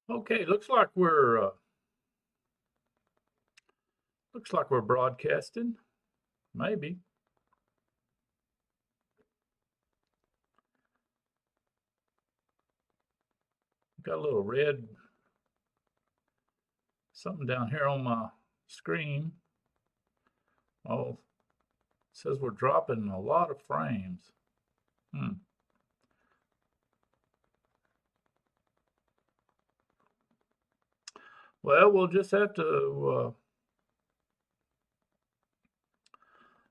Okay, looks like we're broadcasting. Maybe. Got a little red something down here on my screen. Oh, it says we're dropping a lot of frames. Hmm. Well, we'll just have to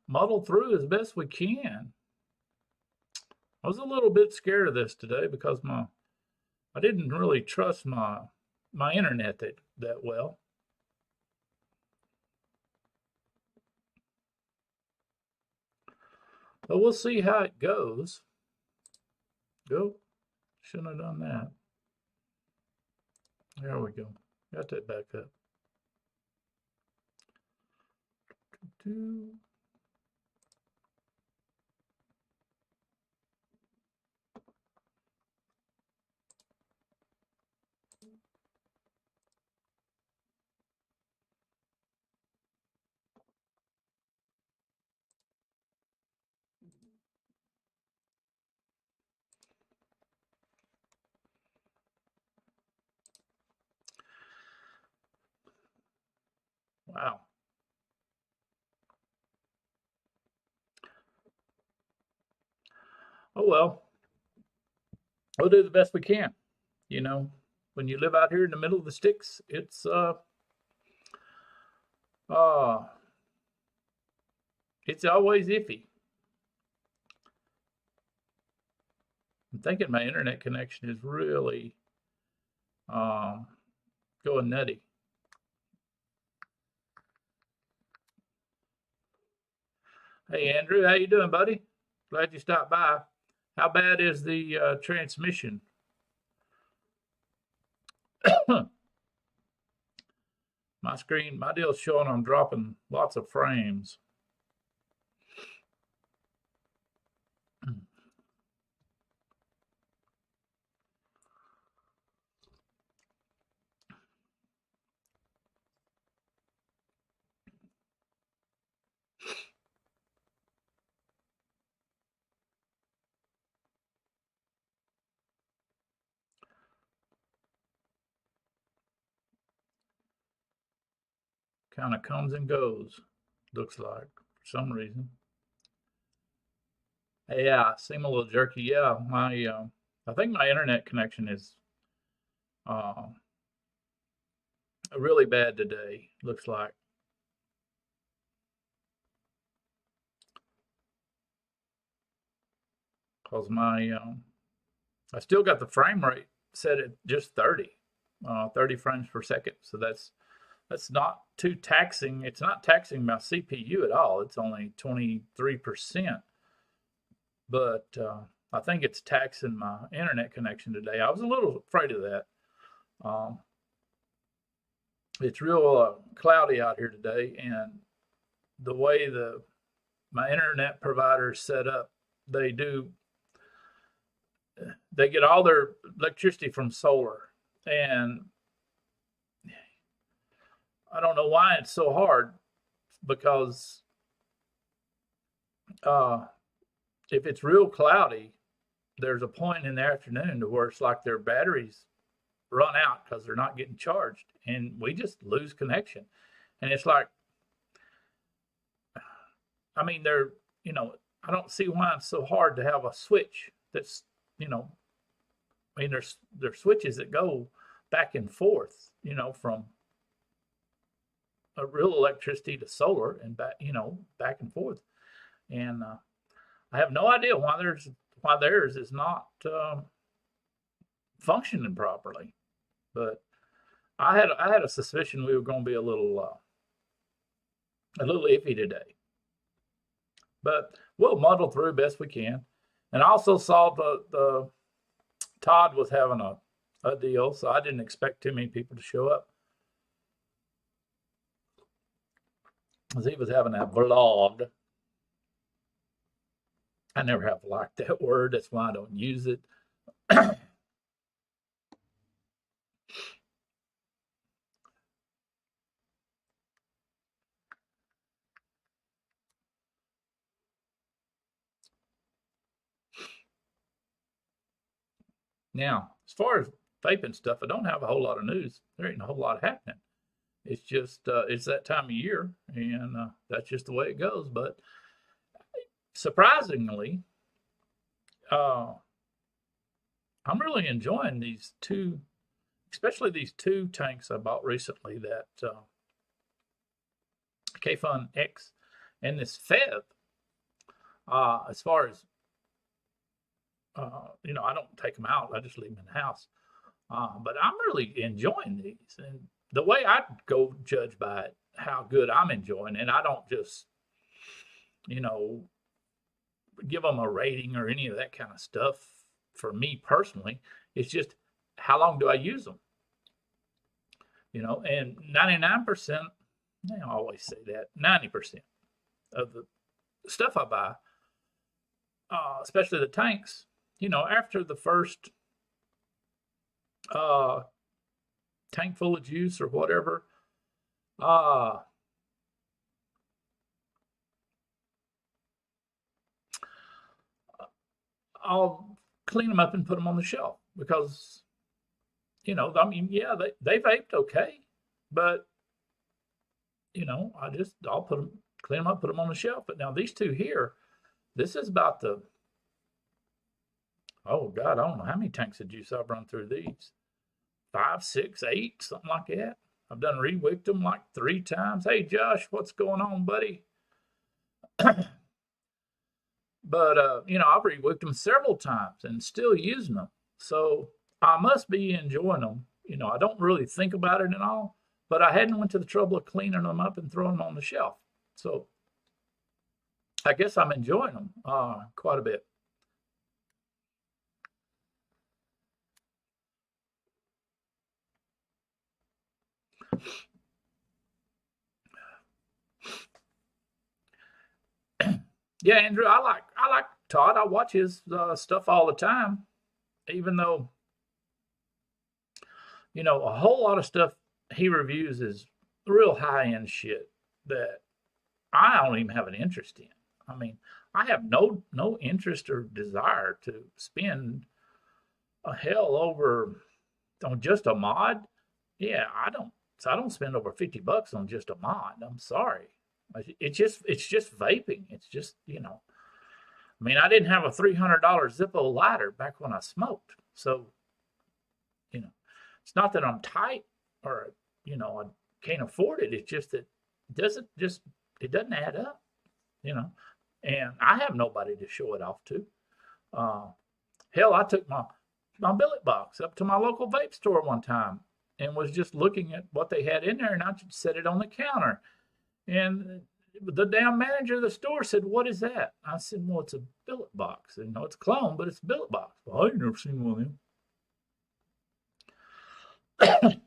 muddle through as best we can. I was a little bit scared of this today because I didn't really trust my internet that well. But we'll see how it goes. Go. Shouldn't have done that. There we go. Got that back up. Wow. Oh well, we'll do the best we can. You know, when you live out here in the middle of the sticks, uh it's always iffy. I'm thinking my internet connection is really um going nutty. Hey Andrew, how you doing, buddy? Glad you stopped by. How bad is the transmission? My deal's showing I'm dropping lots of frames. Kind of comes and goes, looks like, for some reason. Yeah, seem a little jerky. Yeah, my I think my internet connection is uh, really bad today. Looks like because my I still got the frame rate set at just 30 frames per second. So that's not too taxing. It's not taxing my CPU at all. It's only 23%, but I think it's taxing my internet connection today. I was a little afraid of that. Um, it's real cloudy out here today, and the way the my internet provider is set up, they do they get all their electricity from solar, and I don't know why it's so hard because uh, if it's real cloudy, there's a point in the afternoon to where it's like their batteries run out because they're not getting charged, and we just lose connection. And it's like, I mean, I don't see why it's so hard to have a switch that's, you know, I mean, there's switches that go back and forth, from a real electricity to solar and back, back and forth. And I have no idea why theirs is not functioning properly. But I had a suspicion we were going to be a little iffy today. But we'll muddle through best we can. And I also saw the Todd was having a deal, so I didn't expect too many people to show up. Because he was having a vlog. I never have liked that word. That's why I don't use it. Now, as far as vaping stuff, I don't have a whole lot of news. There ain't a whole lot happening. It's just it's that time of year, and that's just the way it goes. But surprisingly, uh, I'm really enjoying these two, especially these two tanks I bought recently. That K-Fun X and this Fev. As far as I don't take them out. I just leave them in the house. But I'm really enjoying these, and the way I go judge by it, how good I'm enjoying, and I don't just, you know, give them a rating or any of that kind of stuff. For me personally, it's just how long do I use them? And 99%, I always say that 90% of the stuff I buy, especially the tanks, after the first tank full of juice or whatever, I'll clean them up and put them on the shelf because, yeah, they vaped okay, but I'll put them, clean them up, put them on the shelf. But now these two here, this is about oh God, I don't know how many tanks of juice I've run through these. 5, 6, 8, something like that. I've done re-wicked them like 3 times. Hey Josh, what's going on, buddy? But I've re-wicked them several times and still using them. So I must be enjoying them. I don't really think about it at all, but I hadn't went to the trouble of cleaning them up and throwing them on the shelf. So I guess I'm enjoying them quite a bit. Yeah, Andrew, I like Todd. I watch his stuff all the time, even though a whole lot of stuff he reviews is real high end shit that I don't even have an interest in. I mean, I have no interest or desire to spend a hell over on just a mod. Yeah, I don't. So I don't spend over $50 on just a mod. I'm sorry. It's just vaping. It's just I mean, I didn't have a $300 Zippo lighter back when I smoked, so it's not that I'm tight or I can't afford it. It's just that it doesn't add up, and I have nobody to show it off to. Hell, I took my billet box up to my local vape store one time and was just looking at what they had in there, and I just set it on the counter. And the damn manager of the store said, "What is that?" I said, "Well, it's a billet box. It's a clone, but it's a billet box." Well, I ain't never seen one of them.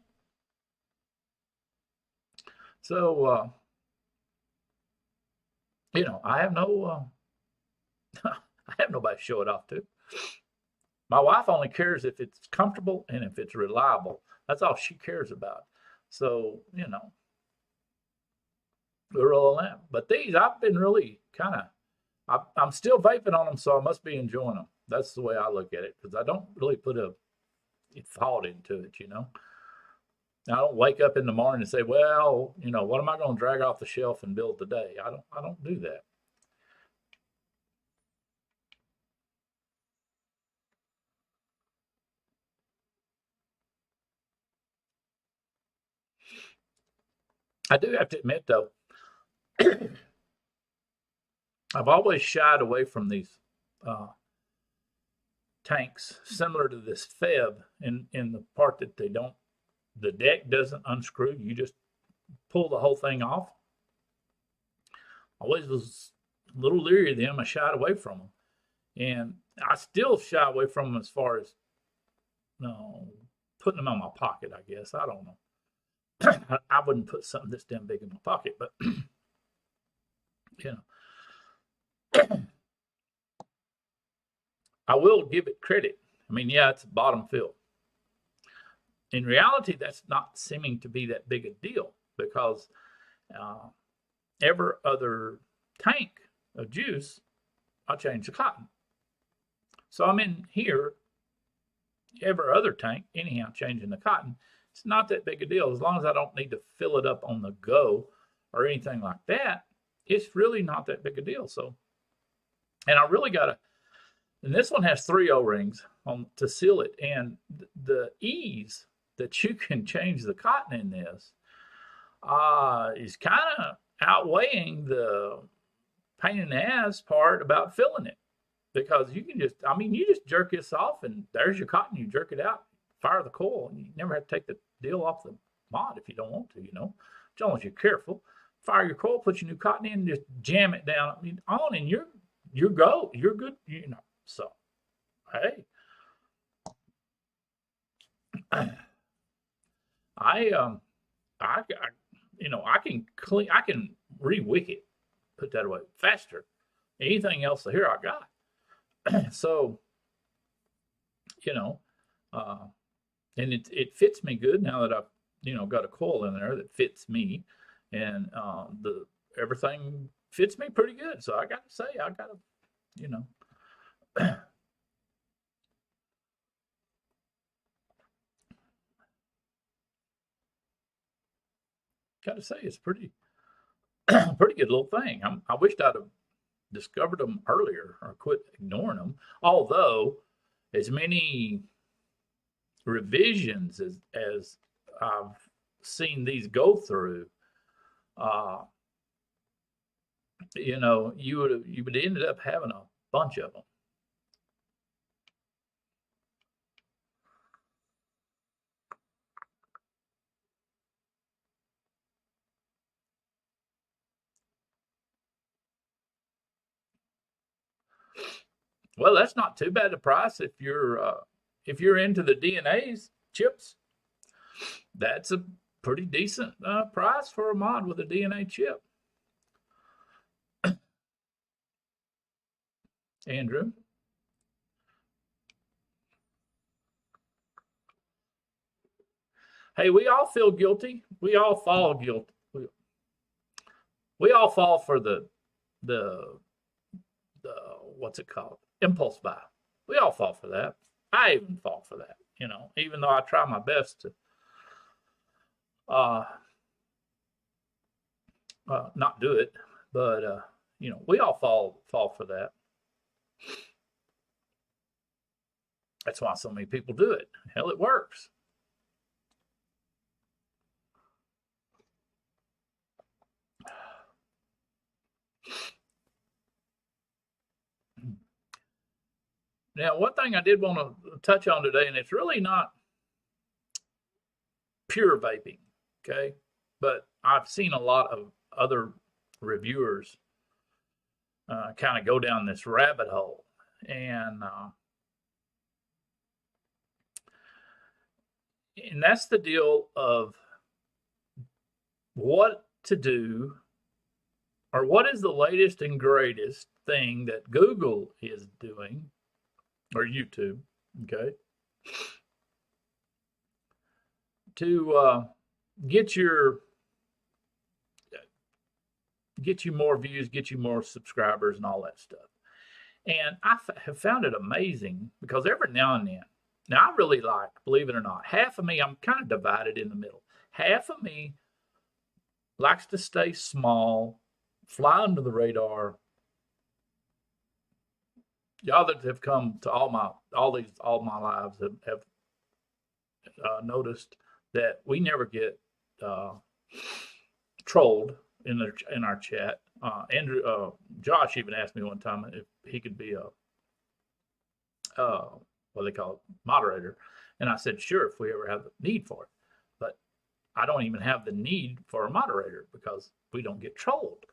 So, I have no, I have nobody to show it off to. My wife only cares if it's comfortable and if it's reliable. That's all she cares about. So, we're all that. But these, I've been really I'm still vaping on them, so I must be enjoying them. That's the way I look at it, because I don't really put a thought into it, I don't wake up in the morning and say, well, what am I going to drag off the shelf and build today? I don't do that. I do have to admit, though, I've always shied away from these tanks similar to this Feb in the part that the deck doesn't unscrew. You just pull the whole thing off. I always was a little leery of them. I shied away from them. And I still shy away from them as far as putting them in my pocket, I guess. I don't know. I wouldn't put something this damn big in my pocket, but I will give it credit. I mean, yeah, it's bottom fill. In reality, that's not seeming to be that big a deal, because every other tank of juice, I change the cotton. So I'm in here every other tank, anyhow, changing the cotton. It's not that big a deal. As long as I don't need to fill it up on the go or anything like that, it's really not that big a deal. So, and I really got to, and this one has 3 O-rings on to seal it. And the ease that you can change the cotton in this is kind of outweighing the pain in the ass part about filling it. Because you can just, I mean, you just jerk this off and there's your cotton. You jerk it out, fire the coil, and you never have to take the deal off the mod if you don't want to, as long as you're careful. Fire your coil, put your new cotton in, just jam it down, on, and you're good, So, hey, I I I can re-wick it, put that away faster. Anything else here I got. So, you know, uh, and it fits me good now that I've got a coil in there that fits me, and the everything fits me pretty good. So I got to say, I got to, you know, got to say it's pretty pretty good little thing. I wished I'd have discovered them earlier or quit ignoring them. Although, as many revisions as I've seen these go through, uh, you would ended up having a bunch of them. Well, that's not too bad a price if you're into the DNA's chips. That's a pretty decent price for a mod with a DNA chip. Andrew. Hey, we all feel guilty. We all fall guilty. We all fall for the the what's it called? Impulse buy. We all fall for that. I even fall for that. Even though I try my best to uh, not do it, but we all fall for that. That's why so many people do it. Hell, it works. Now, one thing I did want to touch on today, and it's really not pure vaping, okay? But I've seen a lot of other reviewers kind of go down this rabbit hole. And that's the deal of what to do, or what is the latest and greatest thing that Google is doing, or YouTube, okay, to get you more views, get you more subscribers, and all that stuff. And I have found it amazing because every now and then, now I really like, believe it or not, half of me, I'm kind of divided in the middle. Half of me likes to stay small, fly under the radar. Y'all that have come to all my lives have noticed that we never get trolled in our chat. Josh even asked me one time if he could be a what they call it, moderator, and I said sure if we ever have the need for it. But I don't even have the need for a moderator because we don't get trolled.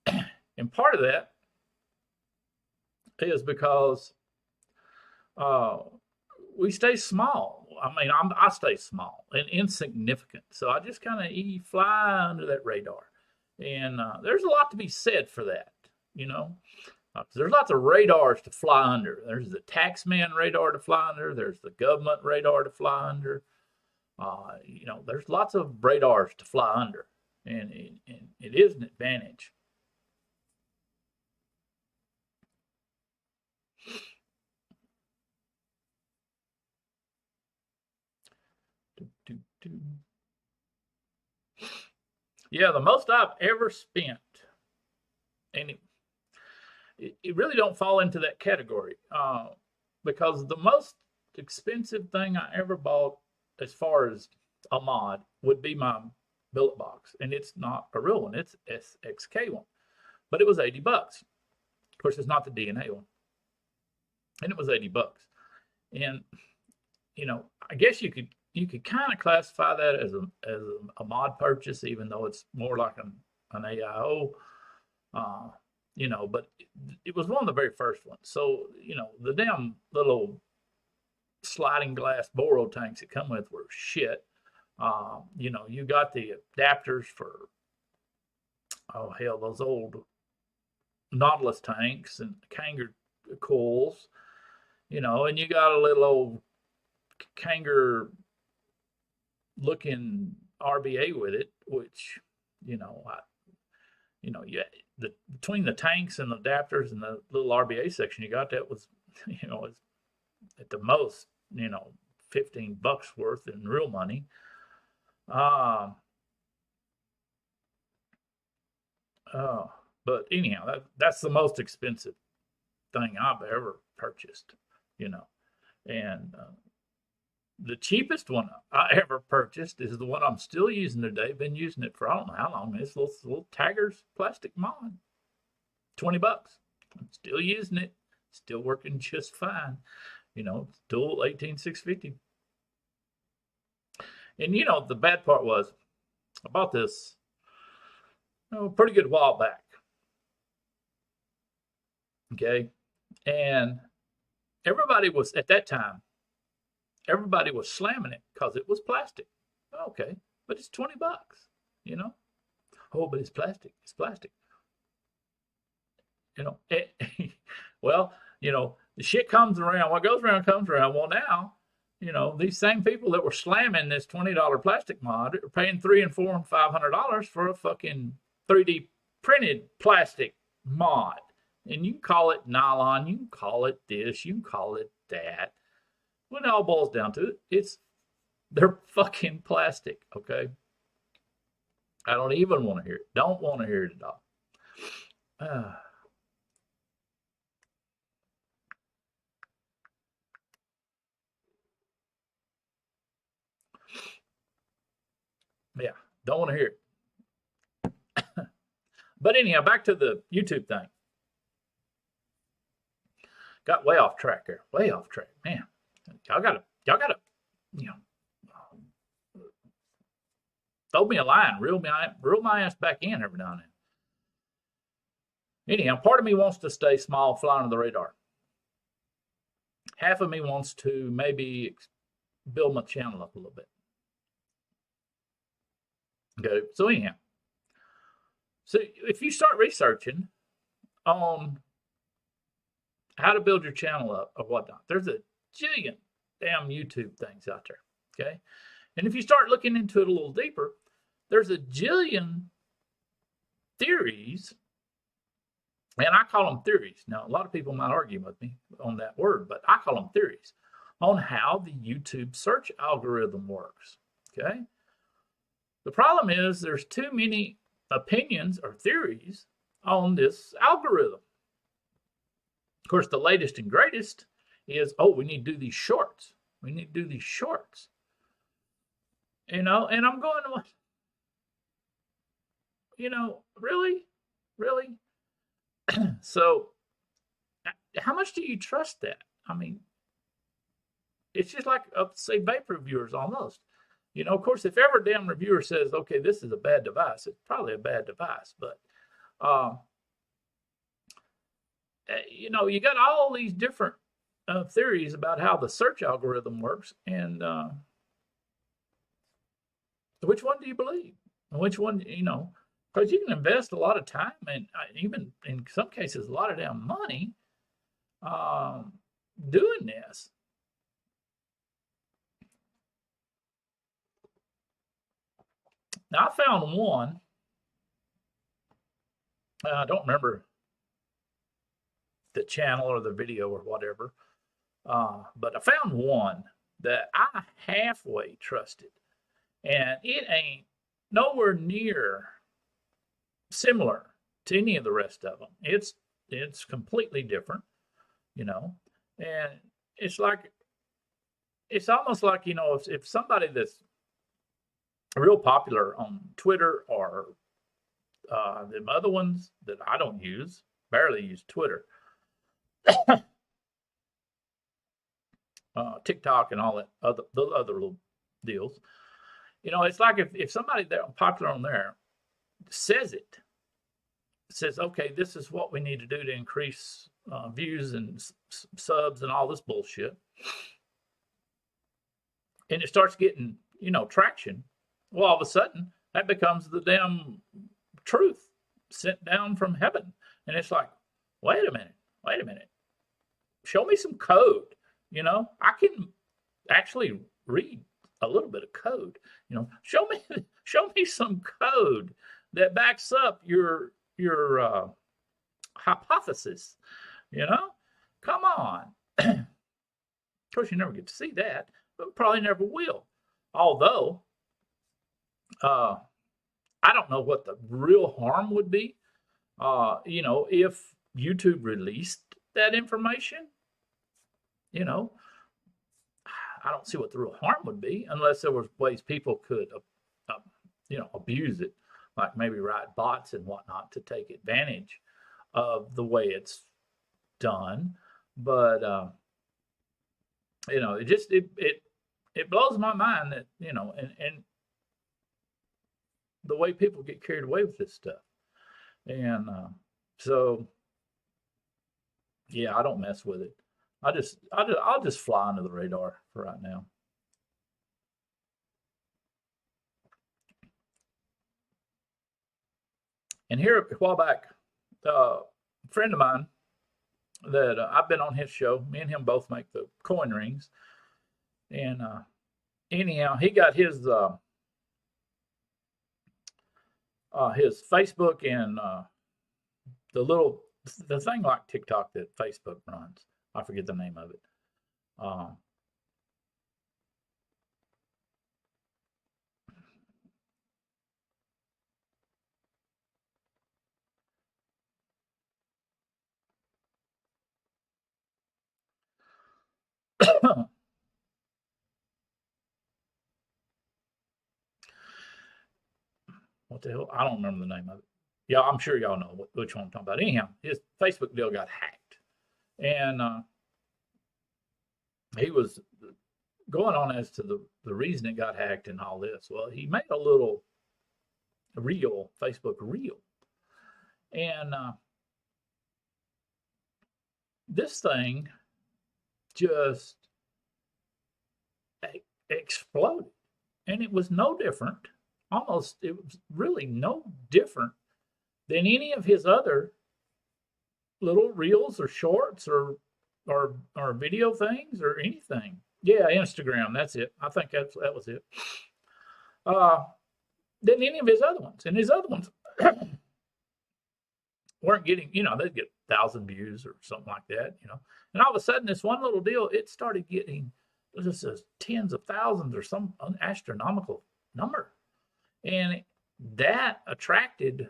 And part of that is because we stay small. I mean, I stay small and insignificant, so I just kind of fly under that radar. And there's a lot to be said for that, there's lots of radars to fly under. There's the taxman radar to fly under. There's the government radar to fly under. There's lots of radars to fly under, and it is an advantage. Yeah, the most I've ever spent, and it really don't fall into that category, because the most expensive thing I ever bought, as far as a mod, would be my billet box, and it's not a real one; it's SXK one, but it was $80. Of course, it's not the DNA one, and it was $80. And I guess you could kind of classify that as a mod purchase, even though it's more like an AIO. But it was one of the very first ones. So the damn little sliding glass Boro tanks it come with were shit. You got the adapters for, oh hell, those old Nautilus tanks and Kanger coils, and you got a little old Kanger looking RBA with it, which, yeah, between the tanks and the adapters and the little RBA section you got, that was, was at the most, $15 worth in real money. But anyhow, that's the most expensive thing I've ever purchased, and the cheapest one I ever purchased is the one I'm still using today. Been using it for I don't know how long. It's little Tagger's plastic mod, $20. I'm still using it, still working just fine. Dual 18650. And the bad part was, I bought this a pretty good while back. Okay, and everybody was at that time. Everybody was slamming it because it was plastic. Okay, but it's $20. Oh, but it's plastic. It's plastic. Well, the shit comes around. What goes around comes around. Well, now, these same people that were slamming this $20 plastic mod are paying $300 and $400 and $500 for a fucking 3D printed plastic mod. And you can call it nylon, you can call it this, you can call it that. When it all boils down to it, they're fucking plastic, okay? I don't even want to hear it. Don't want to hear it at all. Yeah, don't want to hear it. But anyhow, back to the YouTube thing. Got way off track there. Way off track, man. Y'all gotta, throw me a line, reel my ass back in every now and then. Anyhow, part of me wants to stay small, fly under the radar. Half of me wants to maybe build my channel up a little bit. Okay, so anyhow, so if you start researching on how to build your channel up or whatnot, there's a jillion damn YouTube things out there. Okay, and if you start looking into it a little deeper, there's a jillion theories, and I call them theories. Now, a lot of people might argue with me on that word, but I call them theories on how the YouTube search algorithm works. Okay, the problem is there's too many opinions or theories on this algorithm. Of course, the latest and greatest is, oh, we need to do these shorts. We need to do these shorts. And I'm going, really? Really? So, how much do you trust that? I mean, it's just like, say, vape reviewers almost. Of course, if ever a damn reviewer says, okay, this is a bad device, it's probably a bad device. But, you got all these different theories about how the search algorithm works. And which one do you believe? Which one, because you can invest a lot of time and even in some cases a lot of damn money doing this. Now, I found one. I don't remember the channel or the video or whatever, but I found one that I halfway trusted. and it ain't nowhere near similar to any of the rest of them. It's completely different, you know, and it's like it's almost like, you know, if somebody that's real popular on Twitter or the other ones that I don't use, barely use Twitter, TikTok, and all that other those other little deals. You know, it's like if somebody that popular on there says says, okay, this is what we need to do to increase views and subs and all this bullshit, and it starts getting, you know, traction. Well, all of a sudden that becomes the damn truth sent down from heaven, and it's like, wait a minute, show me some code. You know, I can actually read a little bit of code. You know, show me some code that backs up your hypothesis. You know, come on. Of course, you never get to see that, but probably never will. Although, I don't know what the real harm would be. You know, if YouTube released that information, you know, I don't see what the real harm would be unless there was ways people could, you know, abuse it, like maybe write bots and whatnot to take advantage of the way it's done. But you know, it blows my mind that, you know, and the way people get carried away with this stuff, and so yeah, I don't mess with it. I'll just fly under the radar for right now. And here a while back, a friend of mine that I've been on his show. Me and him both make the coin rings, and anyhow, he got his Facebook and the thing like TikTok that Facebook runs. I forget the name of it. Um, what the hell? I don't remember the name of it. Yeah, I'm sure y'all know which one I'm talking about. Anyhow, his Facebook deal got hacked, and he was going on as to the reason it got hacked and all this. Well, he made a little reel, Facebook reel, and this thing just exploded, and it was no different. Almost, it was really no different than any of his other little reels or shorts or video things or anything. Yeah, Instagram. That's it. I think that was it. Than any of his other ones, and his other ones weren't getting. You know, they'd get 1,000 views or something like that. You know, and all of a sudden, this one little deal, it started getting just tens of thousands or some astronomical number, and that attracted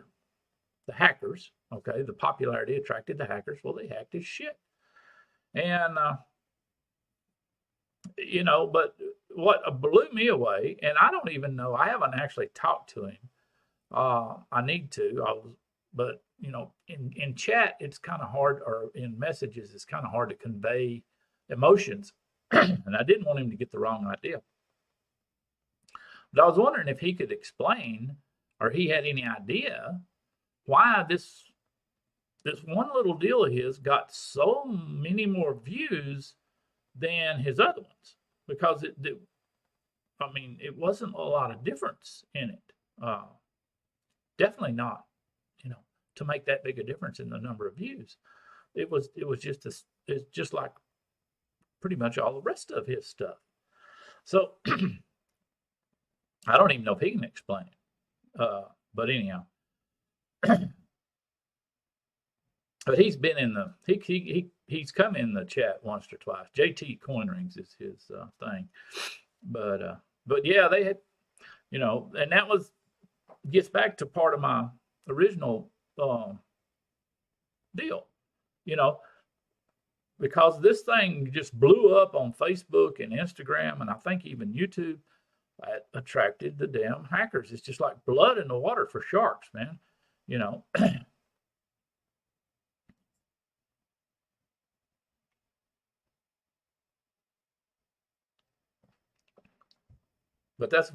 the hackers. Okay, the popularity attracted the hackers. Well, they hacked his shit, and you know, but what blew me away, and I don't even know, I haven't actually talked to him. I need to. But you know, in chat, it's kind of hard, or in messages, it's kind of hard to convey emotions, and I didn't want him to get the wrong idea. But I was wondering if he could explain, or he had any idea why this one little deal of his got so many more views than his other ones, because I mean, it wasn't a lot of difference in it. Definitely not, you know, to make that big a difference in the number of views. It was it's just like pretty much all the rest of his stuff. So I don't even know if he can explain it. But anyhow, but he's been in the he's come in the chat once or twice. JT Coin Rings is his thing, but yeah, And that gets back to part of my original deal, you know, because this thing just blew up on Facebook and Instagram, and I think even YouTube. That attracted the damn hackers. It's just like blood in the water for sharks, man. You know, but that's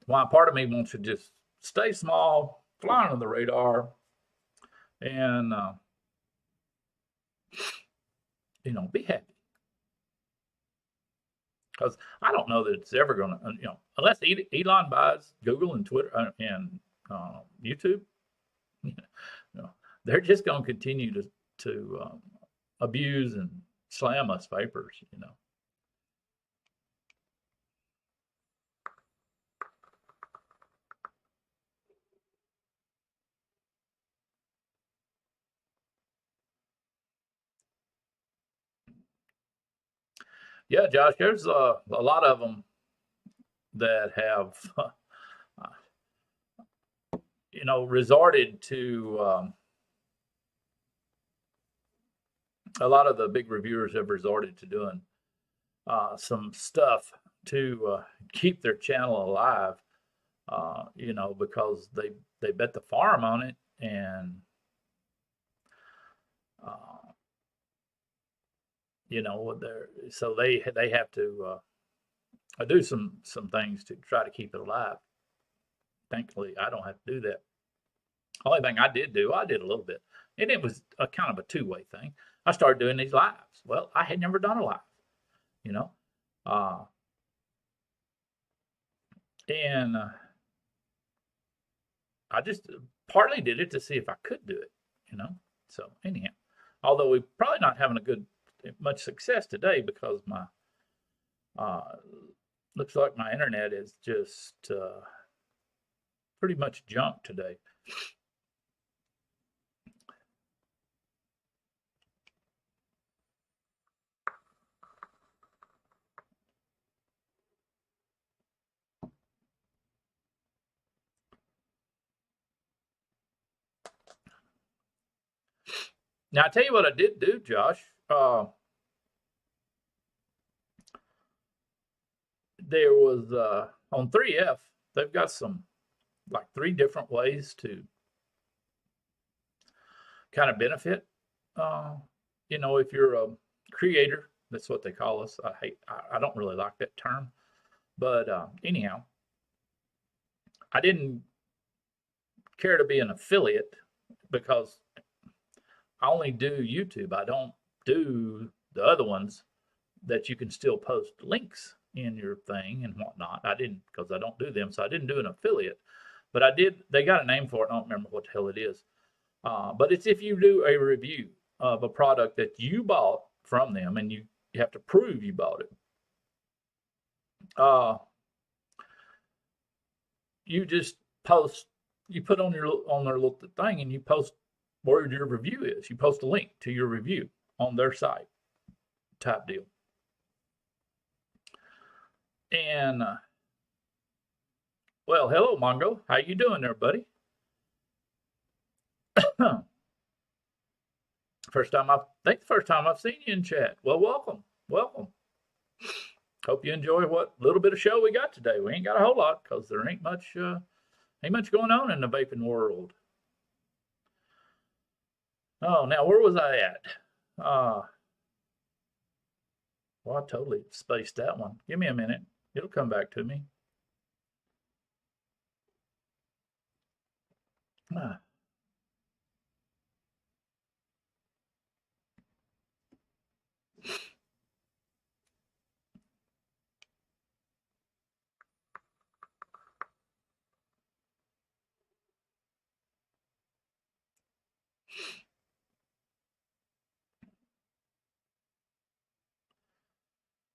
why part of me wants to just stay small, fly under the radar, and be happy. Because I don't know that it's ever going to, unless Elon buys Google and Twitter and YouTube, you know, they're just going to continue to abuse and slam us vapors. Yeah, Josh, there's a lot of them that have, resorted to a lot of the big reviewers have resorted to doing some stuff to keep their channel alive, because they bet the farm on it, and so they have to do some things to try to keep it alive. Thankfully, I don't have to do that. Only thing I did a little bit, and it was a kind of a two-way thing. I started doing these lives. Well, I had never done a live, you know, uh, and I just partly did it to see if I could do it. So anyhow, although we're probably not having much success today because my looks like my internet is just pretty much junk today. Now I tell you what I did do, Josh. There was on 3F. They've got some like 3 different ways to kind of benefit. If you're a creator, that's what they call us. I don't really like that term, but anyhow, I didn't care to be an affiliate because I only do YouTube. I don't do the other ones that you can still post links in your thing and whatnot. I didn't, because I don't do them, so I didn't do an affiliate. But I did. They got a name for it. I don't remember what the hell it is. But it's if you do a review of a product that you bought from them, and you have to prove you bought it. You just post. You put on their little thing, and you post where your review is. You post a link to your review on their site, type deal. And well, hello, Mongo. How you doing there, buddy? I think the first time I've seen you in chat. Well, welcome. Hope you enjoy what little bit of show we got today. We ain't got a whole lot because there ain't much going on in the vaping world. Oh, now where was I at? Well, I totally spaced that one. Give me a minute. It'll come back to me. Ah.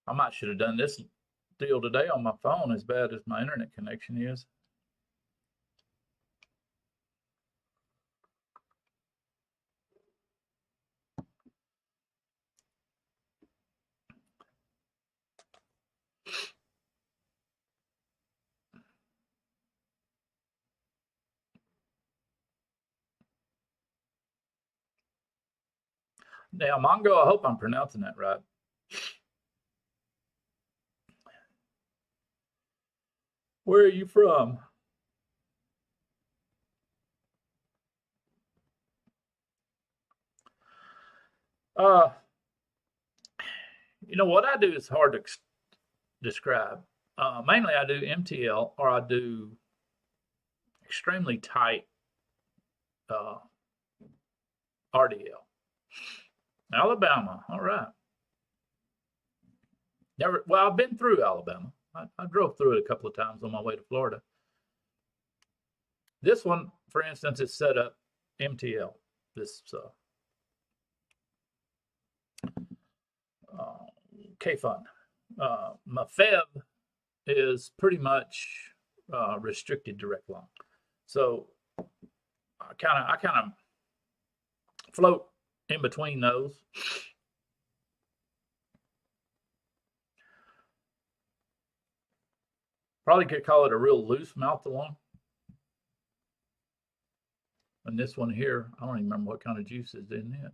I might should have done this deal today on my phone, as bad as my internet connection is. Now, Mongo, I hope I'm pronouncing that right. Where are you from? Uh, what I do is hard to describe. Mainly, I do MTL or I do extremely tight uh, RDL. Alabama, all right. Never. Well, I've been through Alabama. I drove through it a couple of times on my way to Florida. This one, for instance, is set up MTL. This K-Fun. My FEV is pretty much restricted direct long. So I kind of float in between those. Probably could call it a real loose mouth along. And this one here, I don't even remember what kind of juice is in it.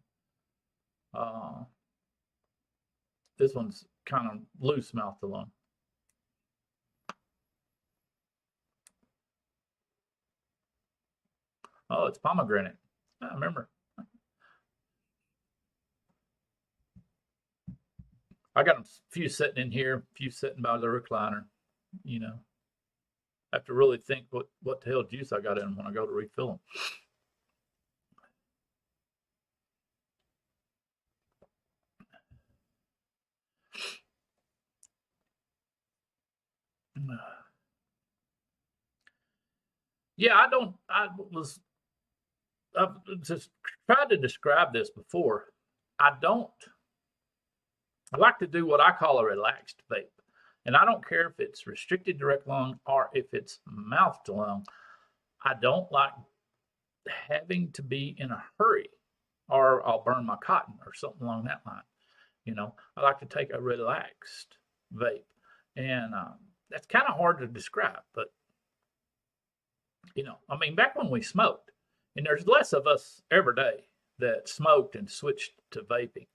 This one's kind of loose mouth along. Oh, it's pomegranate. I remember. I got a few sitting in here, a few sitting by the recliner. I have to really think what the hell juice I got in them when I go to refill them. Yeah, I've just tried to describe this before. I like to do what I call a relaxed vape. And I don't care if it's restricted direct lung or if it's mouth to lung. I don't like having to be in a hurry or I'll burn my cotton or something along that line. I like to take a relaxed vape. And that's kind of hard to describe, but back when we smoked, and there's less of us every day that smoked and switched to vaping.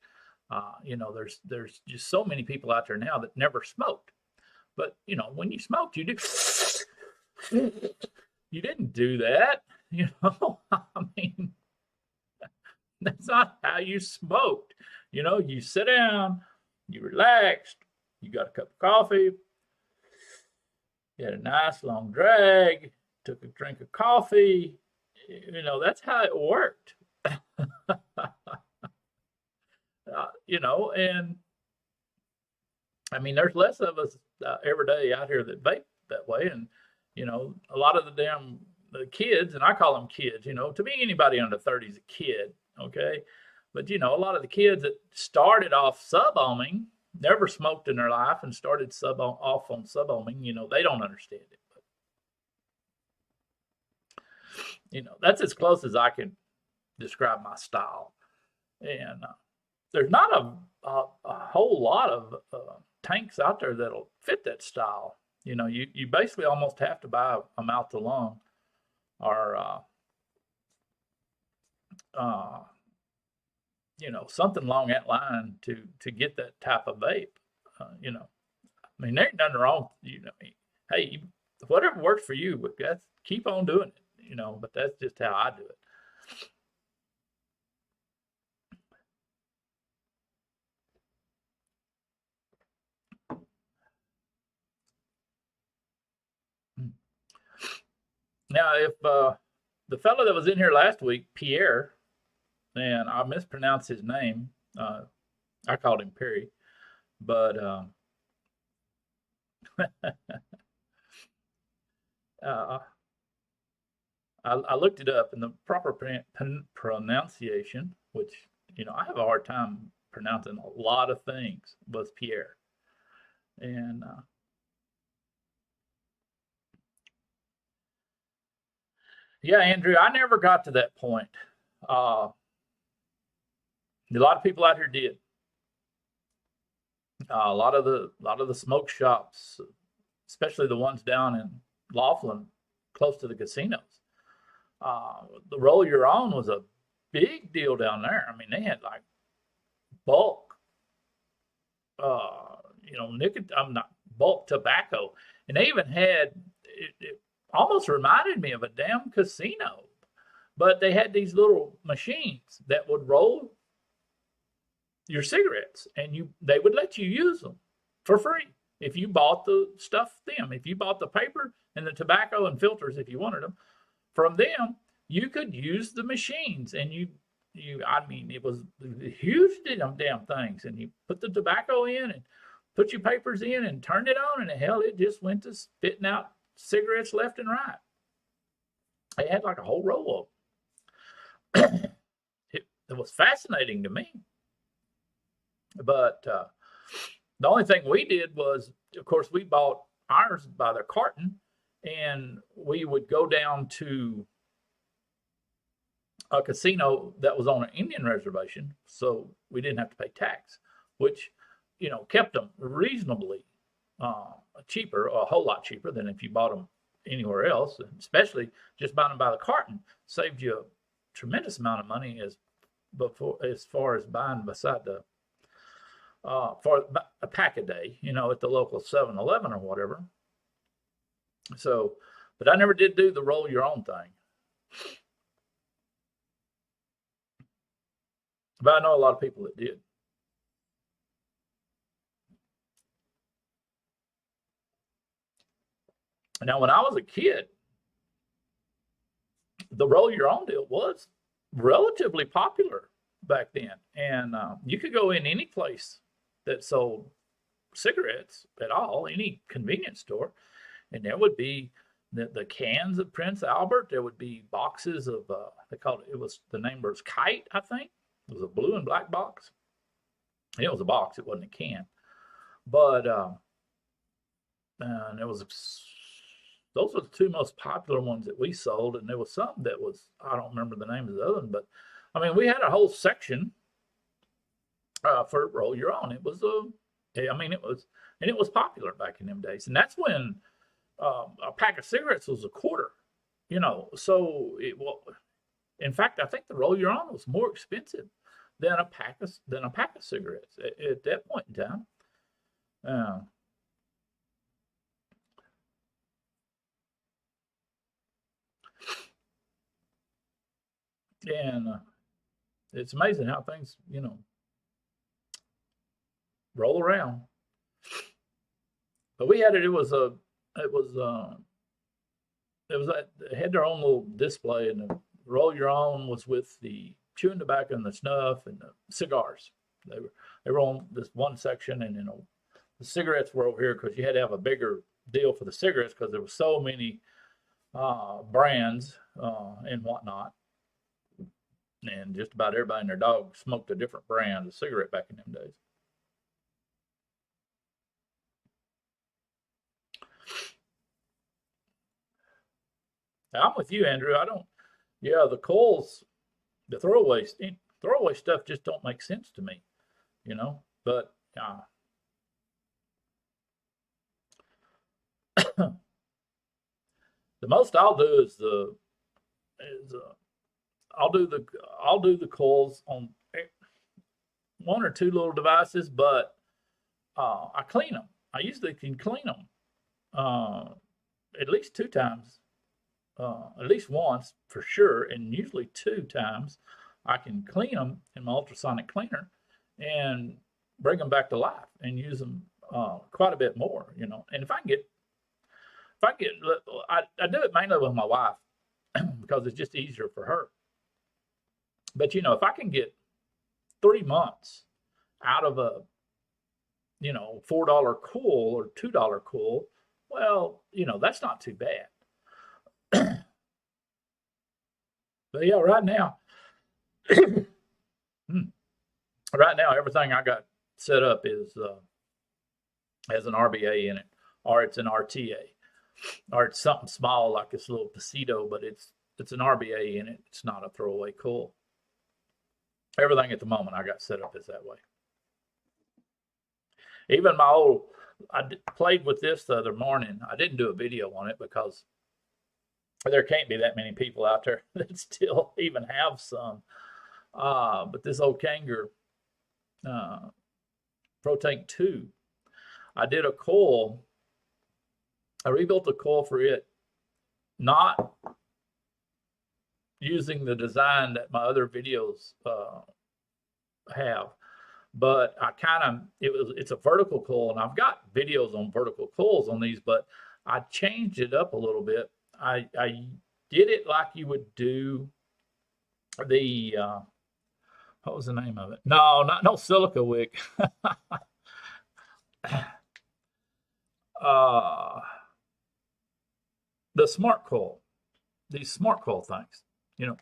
There's just so many people out there now that never smoked. But when you smoked, you didn't do that. That's not how you smoked. You sit down, you relaxed, you got a cup of coffee, you had a nice long drag, took a drink of coffee. That's how it worked. And there's less of us every day out here that vape that way. And, a lot of the kids, and I call them kids, to me, anybody under 30 is a kid. Okay. But, a lot of the kids that started off sub-ohming, never smoked in their life and started off on sub-ohming, they don't understand it. But, that's as close as I can describe my style. And there's not a whole lot of tanks out there that'll fit that style. You basically almost have to buy a mouth to lung or something along that line to get that type of vape. There ain't nothing wrong. Hey, whatever works for you, but keep on doing it. But that's just how I do it. Now, if the fellow that was in here last week, Pierre, and I mispronounced his name, I called him Perry, but I looked it up, and the proper pronunciation, which I have a hard time pronouncing a lot of things, was Pierre, and yeah, Andrew, I never got to that point. A lot of people out here did. A lot of the smoke shops, especially the ones down in Laughlin, close to the casinos. The roll you're on was a big deal down there. They had like bulk, nicotine. I'm not bulk tobacco, and they even had it almost reminded me of a damn casino, but they had these little machines that would roll your cigarettes, and they would let you use them for free if you bought the stuff them. If you bought the paper and the tobacco and filters, if you wanted them from them, you could use the machines, and I mean, it was huge damn things, and you put the tobacco in and put your papers in and turned it on, and hell, it just went to spitting out cigarettes left and right. They had like a whole row of them. It was fascinating to me. But the only thing we did was, of course, we bought ours by the carton, and we would go down to a casino that was on an Indian reservation, so we didn't have to pay tax, which, kept them reasonably cheaper, a whole lot cheaper than if you bought them anywhere else, and especially just buying them by the carton saved you a tremendous amount of money as far as buying beside the for a pack a day, at the local 7-Eleven or whatever. So, but I never did do the roll your own thing. But I know a lot of people that did. Now, when I was a kid, the roll your own deal was relatively popular back then. And you could go in any place that sold cigarettes at all, any convenience store, and there would be the cans of Prince Albert. There would be boxes of, the name was Kite, I think. It was a blue and black box. And it was a box, it wasn't a can. But and those were the two most popular ones that we sold, and there was some that was, I don't remember the name of the other one, but I mean, we had a whole section for roll your own. It was it was popular back in them days, and that's when a pack of cigarettes was a quarter. So in fact, I think the roll your own was more expensive than a pack of cigarettes at that point in time. And it's amazing how things, roll around. But we had it. They had their own little display, and the roll your own was with the chewing tobacco and the snuff and the cigars. They were on this one section, and the cigarettes were over here because you had to have a bigger deal for the cigarettes because there were so many brands and whatnot. And just about everybody and their dog smoked a different brand of cigarette back in them days. Now, I'm with you, Andrew. The coils, the throwaway stuff just don't make sense to me, but the most I'll do I'll do the coils on one or two little devices, but I clean them. I usually can clean them at least 2 times, at least once for sure, and usually 2 times. I can clean them in my ultrasonic cleaner and bring them back to life and use them quite a bit more, And I do it mainly with my wife because it's just easier for her. But if I can get 3 months out of a $4 cool or $2 cool, well, that's not too bad. But yeah, right now everything I got set up is has an RBA in it, or it's an RTA, or it's something small like this little Pasito, but it's an RBA in it. It's not a throwaway coil. Everything at the moment I got set up is that way. Even I played with this the other morning. I didn't do a video on it because there can't be that many people out there that still even have some. But this old Kanger Pro Tank 2. I did a coil. I rebuilt the coil for it, not using the design that my other videos have, but I kind of it's a vertical coil, and I've got videos on vertical coils on these, but I changed it up a little bit. I did it like you would do the what was the name of it? No silica wick. uh, the smart coil, these smart coil things. You know,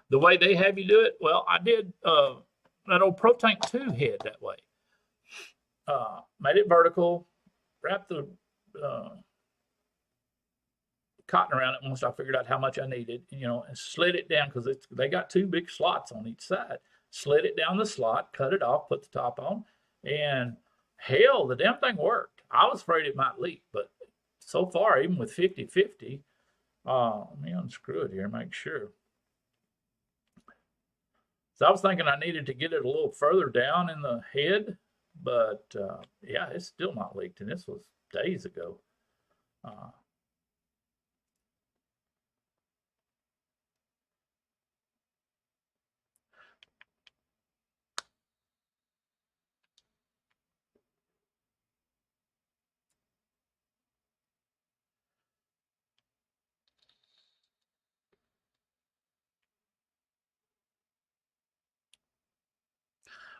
the way they have you do it. Well, I did that old Pro Tank 2 head that way. Made it vertical, wrapped the cotton around it once I figured out how much I needed, and slid it down because they got two big slots on each side. Slid it down the slot, cut it off, put the top on, and hell, the damn thing worked. I was afraid it might leak, but so far, even with 50-50, let me unscrew it here, make sure. So I was thinking I needed to get it a little further down in the head, but yeah, it's still not leaked, and this was days ago.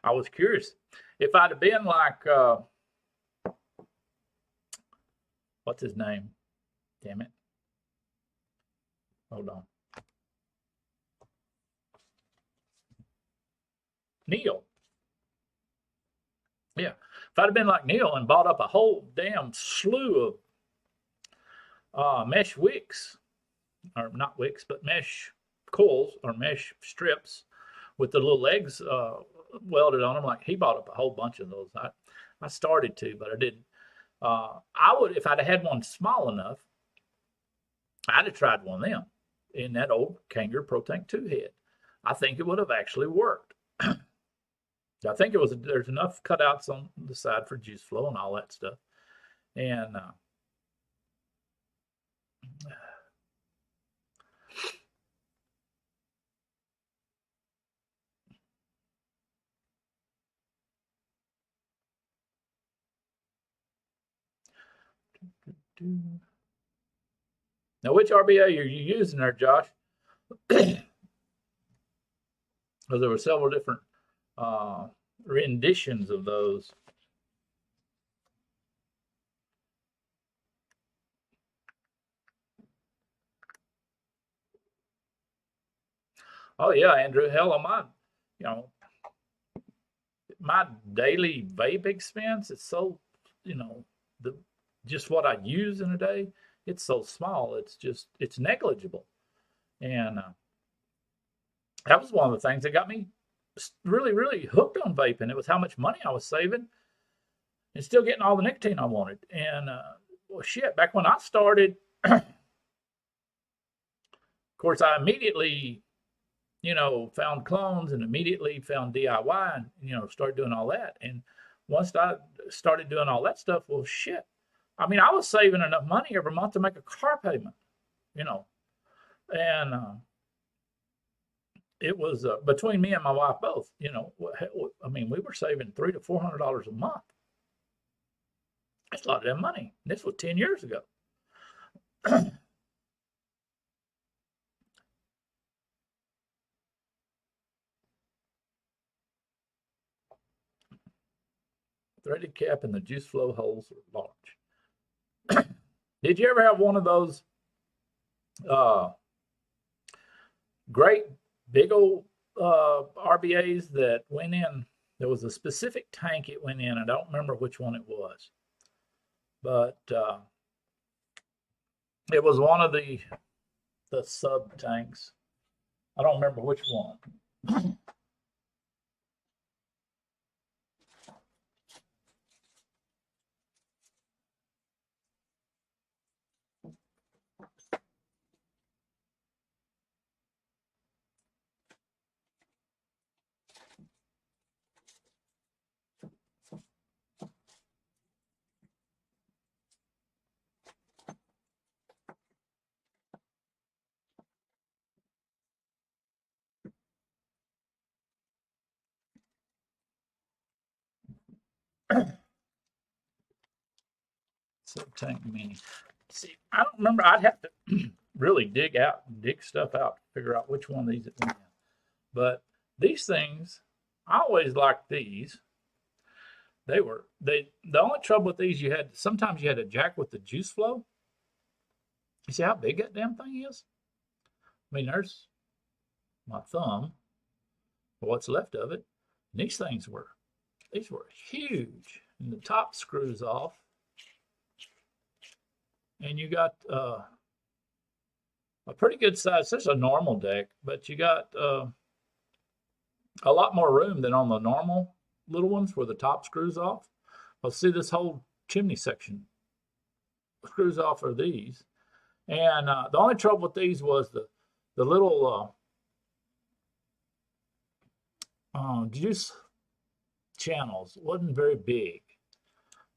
I was curious if I'd have been like, what's his name? Damn it. Hold on. Neil. Yeah. If I'd have been like Neil and bought up a whole damn slew of mesh wicks, or not wicks, but mesh coils or mesh strips with the little legs welded on them, like he bought up a whole bunch of those. I started to, but I didn't. I would, if I'd have had one small enough, I'd have tried one of them in that old Kanger Pro Tank 2 head. I think it would have actually worked. I think it was, there's enough cutouts on the side for juice flow and all that stuff. And now, which RBA are you using there, Josh? Because there were several different renditions of those. Oh yeah, Andrew. Hell, on my daily vape expense is so, the just what I use in a day, it's so small. It's negligible, and that was one of the things that got me really, really hooked on vaping. It was how much money I was saving and still getting all the nicotine I wanted. And well, shit, back when I started, of course, I immediately, found clones and immediately found DIY and, started doing all that. And once I started doing all that stuff, well, shit. I mean, I was saving enough money every month to make a car payment, and it was between me and my wife both. I mean, we were saving $300 to $400 a month. That's a lot of that money. This was 10 years ago. Threaded cap and the juice flow holes are large. Did you ever have one of those great big old RBAs that went in? There was a specific tank it went in. I don't remember which one it was, but it was one of the sub tanks. I don't remember which one. Sub-tank mini. See, I don't remember. I'd have to really dig stuff out to figure out which one of these it went in. But these things, I always liked these. The only trouble with these, sometimes you had to jack with the juice flow. You see how big that damn thing is? I mean, there's my thumb, or what's left of it. And these were huge. And the top screws off. And you got a pretty good size. This is a normal deck, but you got a lot more room than on the normal little ones where the top screws off. Well, see, this whole chimney section screws off of these. And the only trouble with these was the little juice channels wasn't very big.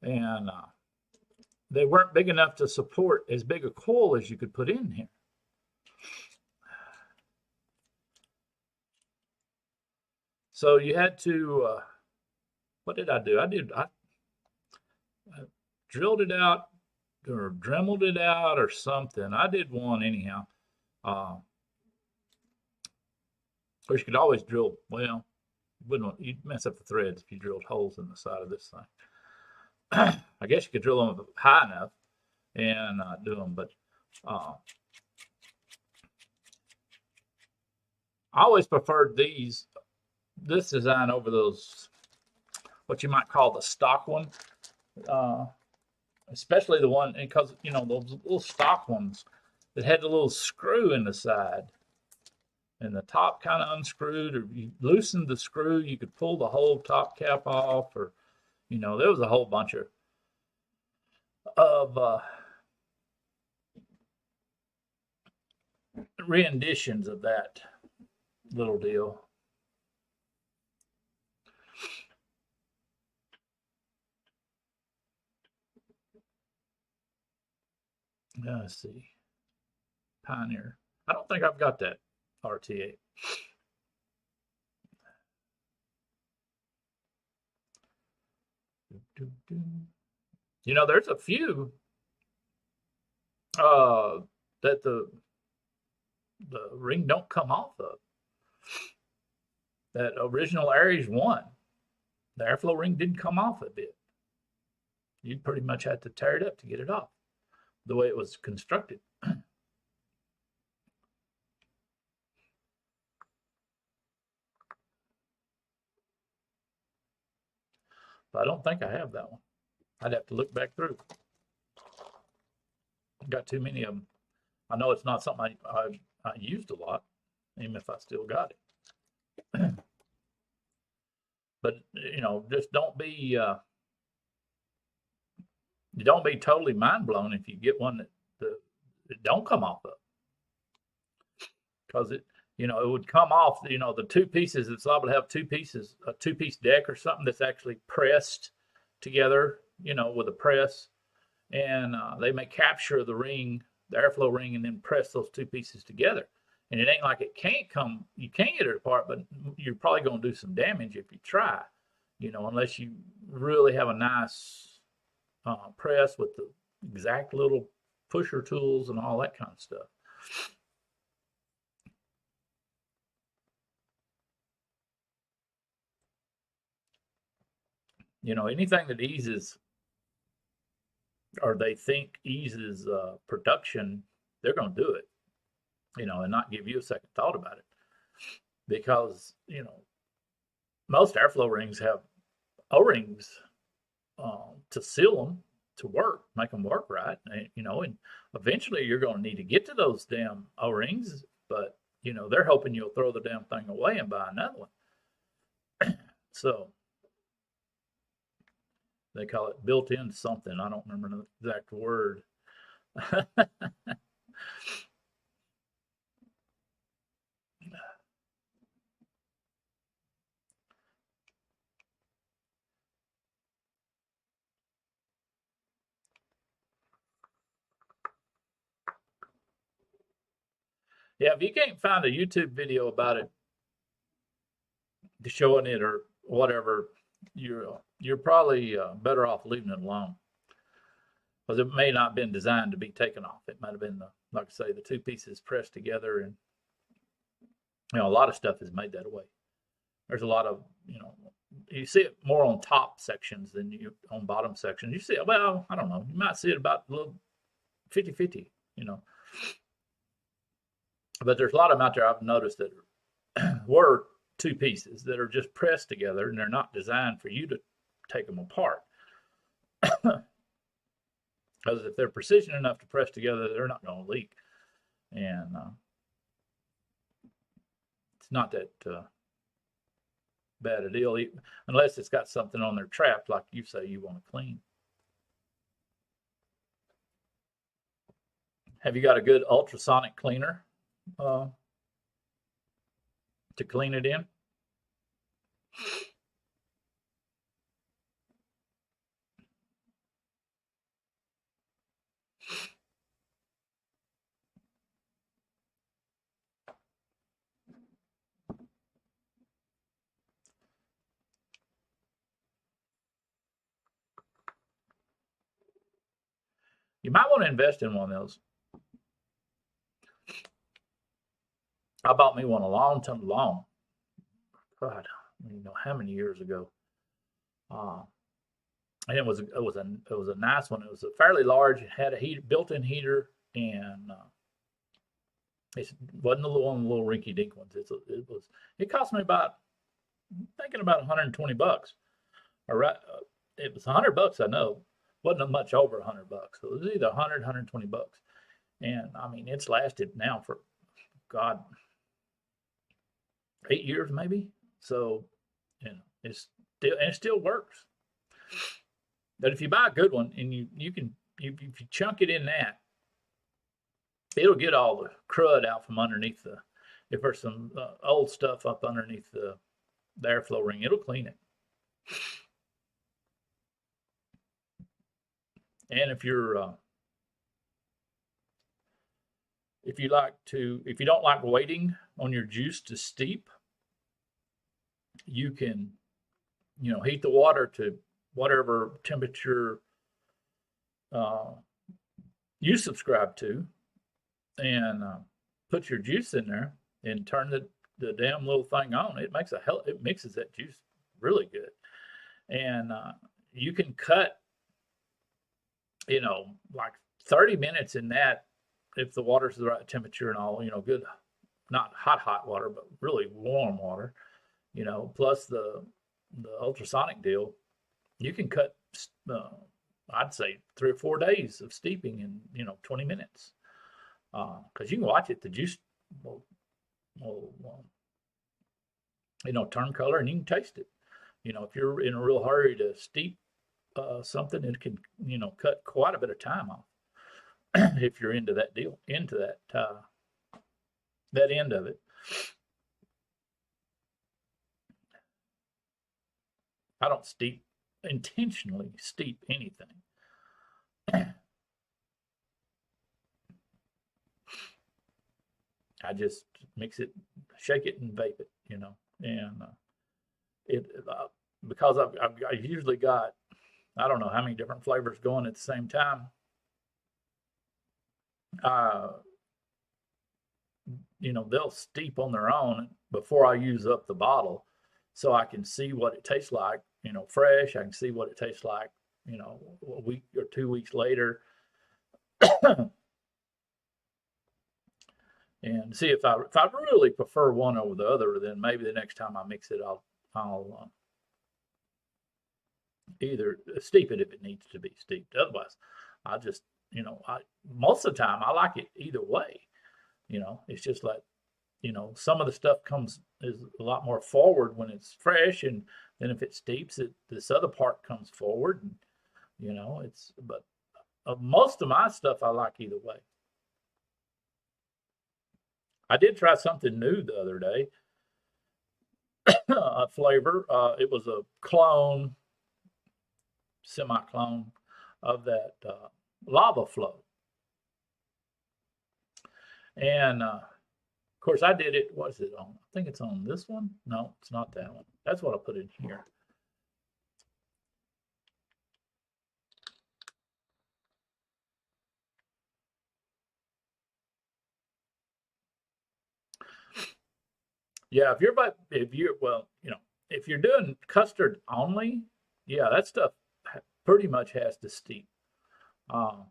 And they weren't big enough to support as big a coil as you could put in here. So you had to, what did I do? I drilled it out or dremeled it out or something. I did one anyhow. Of course, you could always drill, well, you'd mess up the threads if you drilled holes in the side of this thing. I guess you could drill them high enough and do them, but I always preferred this design over those, what you might call the stock one, especially the one, because, you know, those little stock ones that had the little screw in the side and the top kind of unscrewed, or you loosened the screw, you could pull the whole top cap off, or, you know, there was a whole bunch of renditions of that little deal. Let's see. Pioneer. I don't think I've got that RTA. You know, there's a few that the ring don't come off of. That original Aries 1, the airflow ring didn't come off a bit. You pretty much had to tear it up to get it off, the way it was constructed. But I don't think I have that one. I'd have to look back through. I've got too many of them. I know it's not something I used a lot, even if I still got it. But, you know, just don't be totally mind blown if you get one that don't come off of, because it would come off. You know, the two pieces. It's liable to have two pieces, a two-piece deck or something that's actually pressed together. You know, with a press, and they may capture the ring, the airflow ring, and then press those two pieces together. And it ain't like it can't come. You can't get it apart, but you're probably going to do some damage if you try. You know, unless you really have a nice press with the exact little pusher tools and all that kind of stuff. You know, anything that eases, or they think eases production, they're going to do it, you know, and not give you a second thought about it. Because, you know, most airflow rings have O-rings to seal them to work, make them work right. And, you know, and eventually you're going to need to get to those damn O-rings, but, you know, they're hoping you'll throw the damn thing away and buy another one. So they call it built-in something. I don't remember the exact word. Yeah, if you can't find a YouTube video about it, showing it or whatever, you're probably better off leaving it alone. because it may not have been designed to be taken off. It might have been, like I say, the two pieces pressed together, and a lot of stuff is made that way. There's a lot of, you see it more on top sections than you on bottom sections. You see it, well, I don't know, you might see it about a little 50-50, but there's a lot of them out there I've noticed that were two pieces that are just pressed together, and they're not designed for you to take them apart. Because if they're precision enough to press together, they're not going to leak. And it's not that bad a deal, unless it's got something on their trap, like you say you want to clean. Have you got a good ultrasonic cleaner to clean it in? You might want to invest in one of those. I bought me one a long time, God, I don't know how many years ago. And it was a nice one. It was a fairly large. It had a built-in heater, and it wasn't one of the little rinky-dink ones. It cost me about, I'm thinking about $120. All right, it was $100. I know, wasn't much over $100. So it was either 100, 120 bucks, and I mean it's lasted now for, God, 8 years maybe. So it still works. But if you buy a good one and you can, if you chunk it in that, it'll get all the crud out from underneath if there's some old stuff up underneath the airflow ring, it'll clean it. And if you don't like waiting on your juice to steep, you can, heat the water to whatever temperature you subscribe to, and put your juice in there and turn the damn little thing on. It mixes that juice really good. And you can cut, like 30 minutes in that, if the water's the right temperature and all, good, not hot water, but really warm water, plus the ultrasonic deal. You can cut, I'd say 3 or 4 days of steeping in, 20 minutes. Because you can watch it, the juice will turn color, and you can taste it. If you're in a real hurry to steep something, it can, cut quite a bit of time off. If you're into that deal, into that end of it. I don't intentionally steep anything. I just mix it, shake it, and vape it, and because I've usually got, I don't know how many different flavors going at the same time. They'll steep on their own before I use up the bottle, so I can see what it tastes like, fresh. I can see what it tastes like, a week or 2 weeks later. And see if I really prefer one over the other, then maybe the next time I mix it, I'll either steep it if it needs to be steeped. Otherwise, I just, most of the time I like it either way. It's just like, some of the stuff is a lot more forward when it's fresh, and then if it steeps, this other part comes forward, and but most of my stuff I like either way. I did try something new the other day, a flavor. It was a clone, semi-clone of that lava flow. And of course, I did it. What is it on? I think it's on this one. No, it's not that one. That's what I put in here. Yeah, if you're well, if you're doing custard only, yeah, that stuff pretty much has to steep. Uh,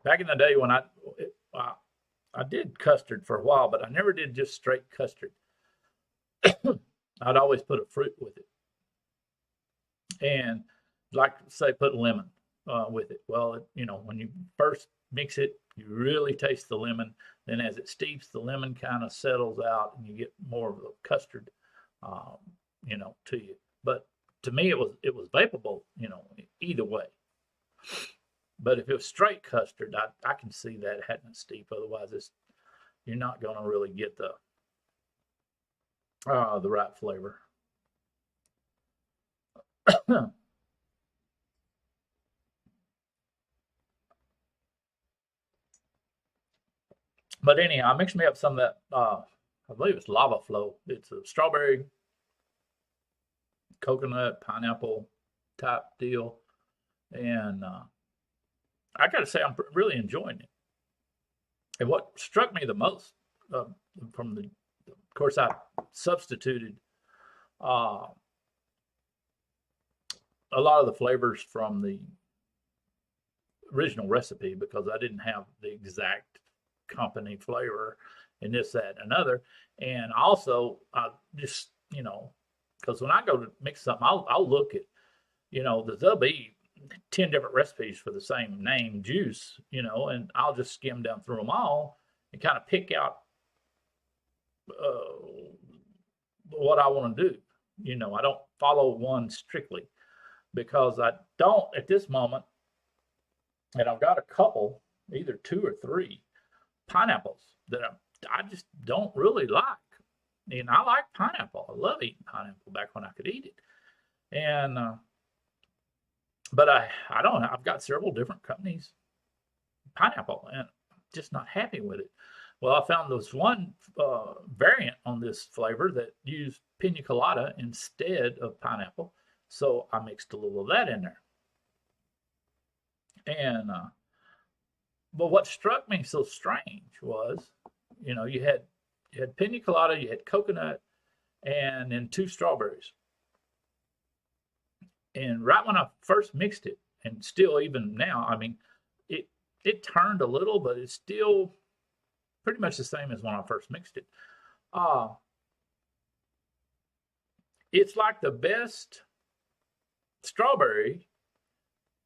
Back in the day when I I did custard for a while, but I never did just straight custard. I'd always put a fruit with it, and like say put lemon with it. Well, when you first mix it, you really taste the lemon. Then as it steeps, the lemon kind of settles out, and you get more of the custard, um, to you. But to me, it was vapable, either way. But if it was straight custard, I can see that having steep. Otherwise, you're not going to really get the right flavor. But anyhow, I mixed me up some of that. I believe it's lava flow. It's a strawberry, coconut, pineapple type deal, and I got to say I'm really enjoying it. And what struck me the most from of course, I substituted uh, a lot of the flavors from the original recipe because I didn't have the exact company flavor in this, that, and another. And also, I just, because when I go to mix something, I'll look at, there'll be 10 different recipes for the same name juice, and I'll just skim down through them all and kind of pick out what I want to do. I don't follow one strictly because I don't at this moment, and I've got a couple, either 2 or 3 pineapples that I just don't really like. And I like pineapple. I love eating pineapple back when I could eat it. And but I don't. I've got several different companies pineapple, and I'm just not happy with it. Well, I found this one variant on this flavor that used pina colada instead of pineapple, so I mixed a little of that in there. And but what struck me so strange was, you had pina colada, you had coconut, and then 2 strawberries. And right when I first mixed it, and still even now, I mean, it turned a little, but it's still pretty much the same as when I first mixed it. It's like the best strawberry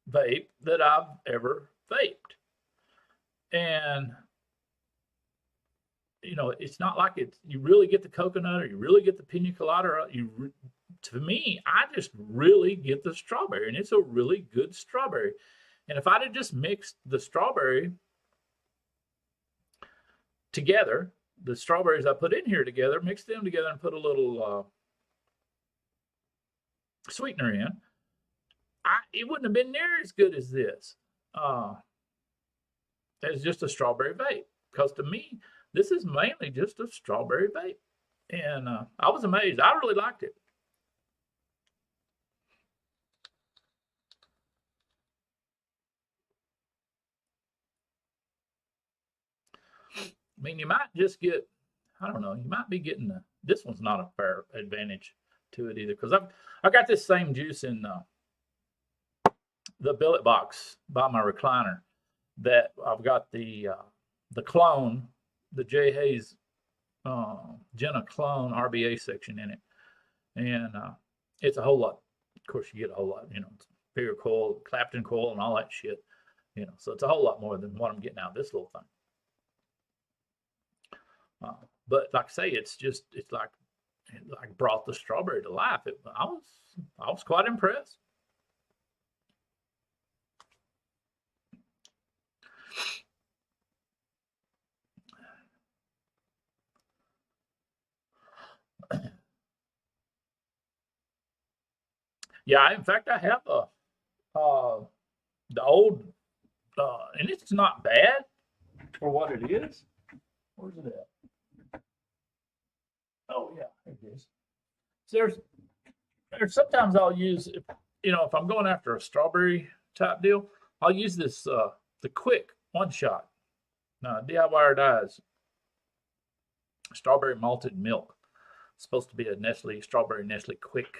vape that I've ever vaped. And it's not like you really get the coconut or you really get the pina colada. To me, I just really get the strawberry, and it's a really good strawberry. And if I'd have just mixed the strawberry together, the strawberries I put in here together, mixed them together and put a little sweetener in, it wouldn't have been near as good as this. As just a strawberry vape. Because to me, this is mainly just a strawberry vape. And I was amazed. I really liked it. I mean, you might just get, I don't know, you might be getting this one's not a fair advantage to it either. Because I've got this same juice in the billet box by my recliner that I've got the clone, the J. Hayes Jenna clone RBA section in it. And it's a whole lot. Of course, you get a whole lot, it's bigger coil, Clapton coil, and all that shit. So it's a whole lot more than what I'm getting out of this little thing. But like I say, it's like brought the strawberry to life. I was quite impressed. Yeah, in fact, I have the old, and it's not bad for what it is. Where's it at? Oh yeah, there it is. So there's sometimes I'll use if I'm going after a strawberry type deal, I'll use this the quick one shot DIY or dies strawberry malted milk. It's supposed to be a strawberry Nestle Quick,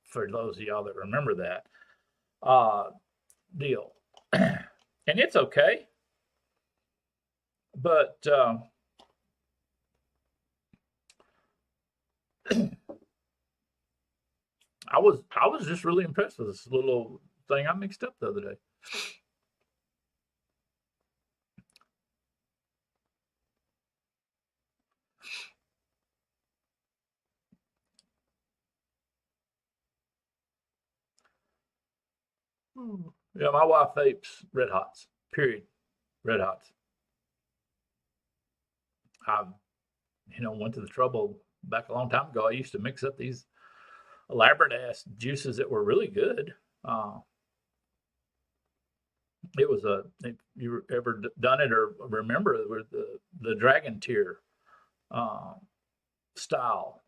for those of y'all that remember that deal. And it's okay, but I was just really impressed with this little thing I mixed up the other day. Yeah, my wife vapes Red Hots. Period. Red Hots. I, went to the trouble back a long time ago. I used to mix up these elaborate ass juices that were really good. It was if you ever done it or remember, it was the Dragon Tier style,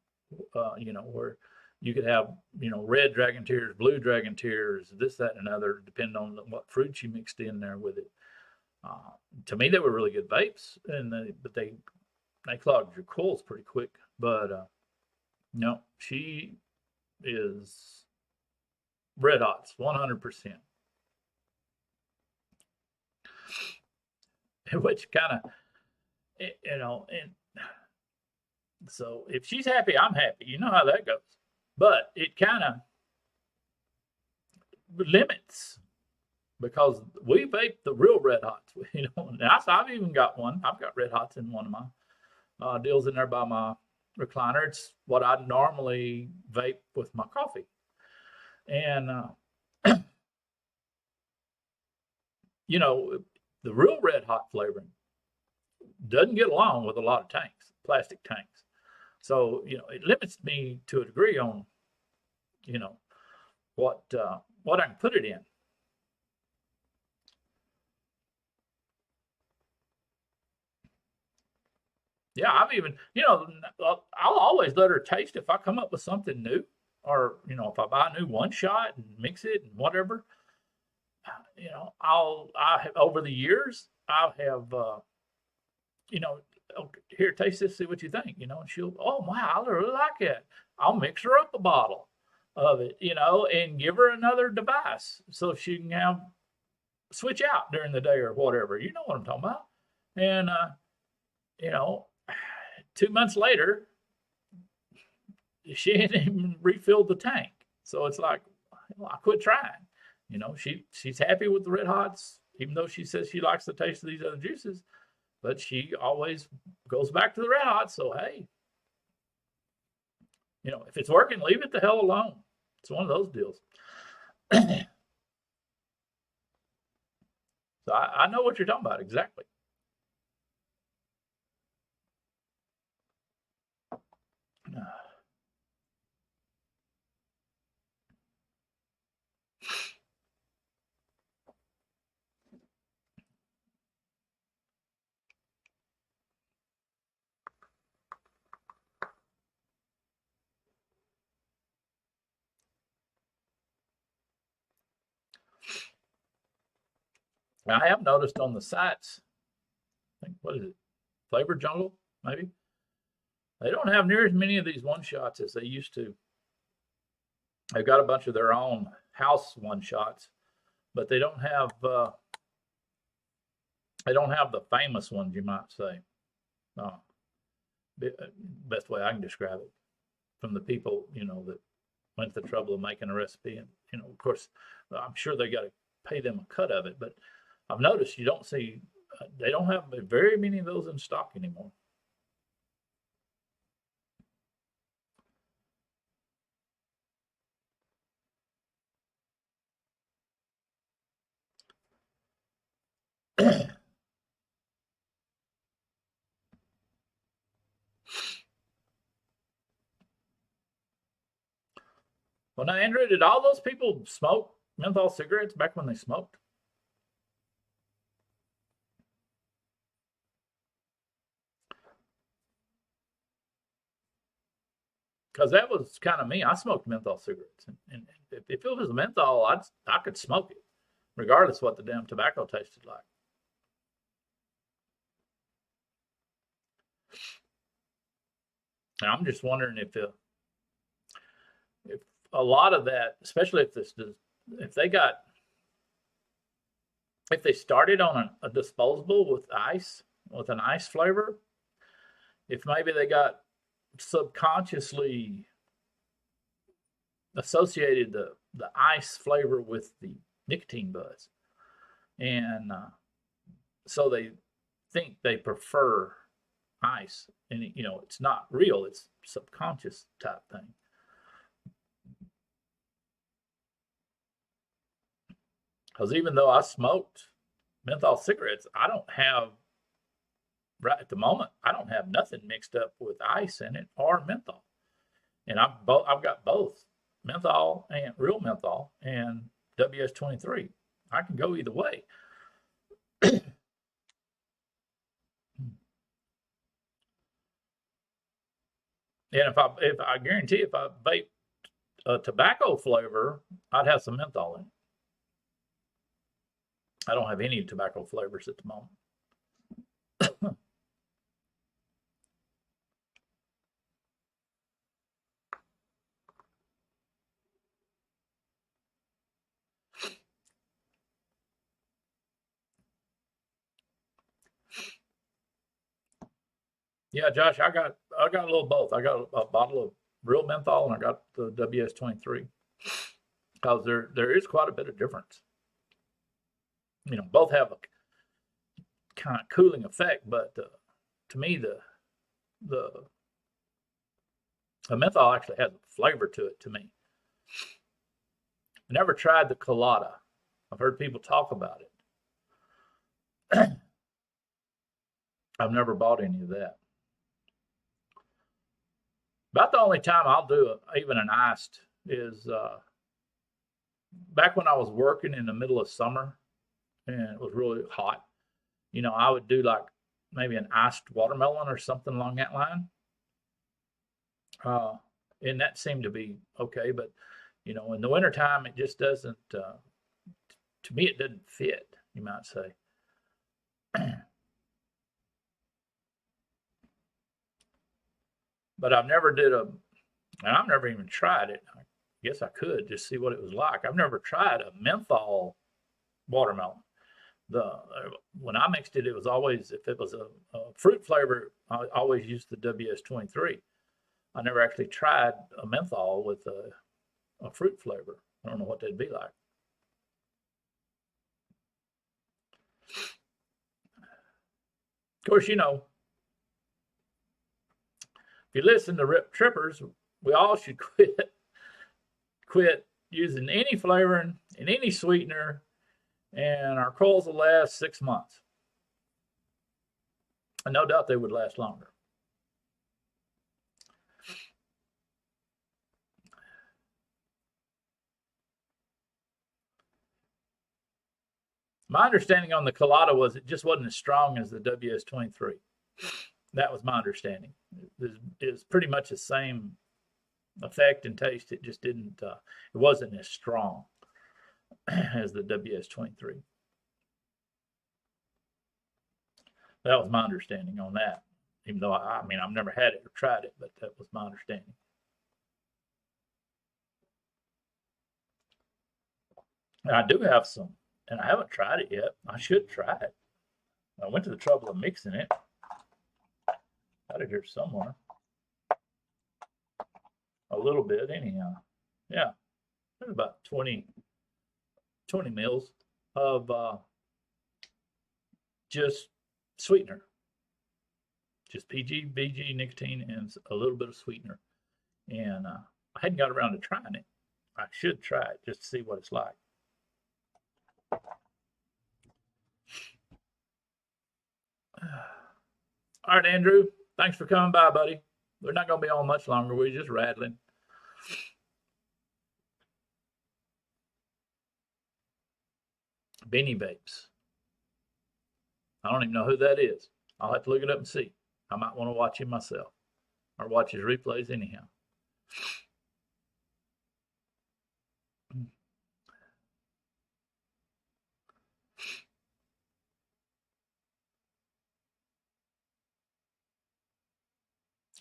where you could have, red Dragon Tears, blue Dragon Tears, this, that, and another, depending on what fruits you mixed in there with it. To me, they were really good vapes, but they clogged your coils pretty quick. But no, she is Red Hots, 100%. Which kind of, and so if she's happy, I'm happy. You know how that goes. But it kind of limits, because we vape the real Red Hots. I've even got one. I've got Red Hots in one of my deals in there by my recliner. It's what I normally vape with my coffee. And, the real Red Hot flavoring doesn't get along with a lot of tanks, plastic tanks. So, it limits me to a degree on, what I can put it in. Yeah, I've even, I'll always let her taste if I come up with something new, or, if I buy a new one shot and mix it and whatever, over the years, I'll have, okay, here, taste this, see what you think, and she'll, oh, wow, I really like it. I'll mix her up a bottle of it, and give her another device so she can switch out during the day or whatever. You know what I'm talking about. And, 2 months later, she hadn't even refilled the tank. So it's like, I quit trying. She's happy with the Red Hots, even though she says she likes the taste of these other juices, but she always goes back to the Red Hots. So, hey, if it's working, leave it the hell alone. It's one of those deals. So I know what you're talking about exactly. I have noticed on the sites, I think, what is it, Flavor Jungle, maybe? They don't have near as many of these one shots as they used to. They've got a bunch of their own house one shots, but they don't have the famous ones, you might say. Best way I can describe it, from the people that went to the trouble of making a recipe, and of course, I'm sure they got to pay them a cut of it, but I've noticed you don't see, they don't have very many of those in stock anymore. Well, now, Andrew, did all those people smoke menthol cigarettes back when they smoked? Because that was kind of me. I smoked menthol cigarettes, and if it was menthol, I could smoke it, regardless of what the damn tobacco tasted like. And I'm just wondering if a lot of that, especially if they got if they started on a disposable with an ice flavor, if maybe they got subconsciously associated the ice flavor with the nicotine buzz, and so they think they prefer ice, and it's not real; it's subconscious type thing. Because even though I smoked menthol cigarettes, I don't have right at the moment. I don't have nothing mixed up with ice in it or menthol, and I've got both menthol and real menthol and WS-23. I can go either way. And if I guarantee if I vape a tobacco flavor, I'd have some menthol in it. I don't have any tobacco flavors at the moment. Yeah, Josh, I got a little both. I got a bottle of real menthol and I got the WS-23 because there is quite a bit of difference. Both have a kind of cooling effect, but to me the menthol actually has a flavor to it. To me, I never tried the colada. I've heard people talk about it. I've never bought any of that. About the only time I'll do even an iced is back when I was working in the middle of summer and it was really hot. I would do like maybe an iced watermelon or something along that line. And that seemed to be okay. But, in the wintertime, it just doesn't, to me, it doesn't fit, you might say. But I've never and I've never even tried it. I guess I could just see what it was like. I've never tried a menthol watermelon. When I mixed it, it was always, if it was a fruit flavor, I always used the WS-23. I never actually tried a menthol with a fruit flavor. I don't know what they'd be like. Of course, if you listen to Rip Trippers, we all should quit using any flavoring and any sweetener, and our coils will last 6 months. And no doubt they would last longer. My understanding on the colada was it just wasn't as strong as the WS-23. That was my understanding. It was pretty much the same effect and taste. It just didn't, it wasn't as strong as the WS-23. That was my understanding on that. Even though, I've never had it or tried it, but that was my understanding. And I do have some, and I haven't tried it yet. I should try it. I went to the trouble of mixing it. Got it here somewhere. A little bit, anyhow. Yeah, there's about 20 mils of just sweetener. Just PG, BG, nicotine, and a little bit of sweetener. And I hadn't got around to trying it. I should try it just to see what it's like. All right, Andrew, thanks for coming by, buddy. We're not going to be on much longer. We're just rattling. Beanie Vapes. I don't even know who that is. I'll have to look it up and see. I might want to watch him myself or watch his replays anyhow.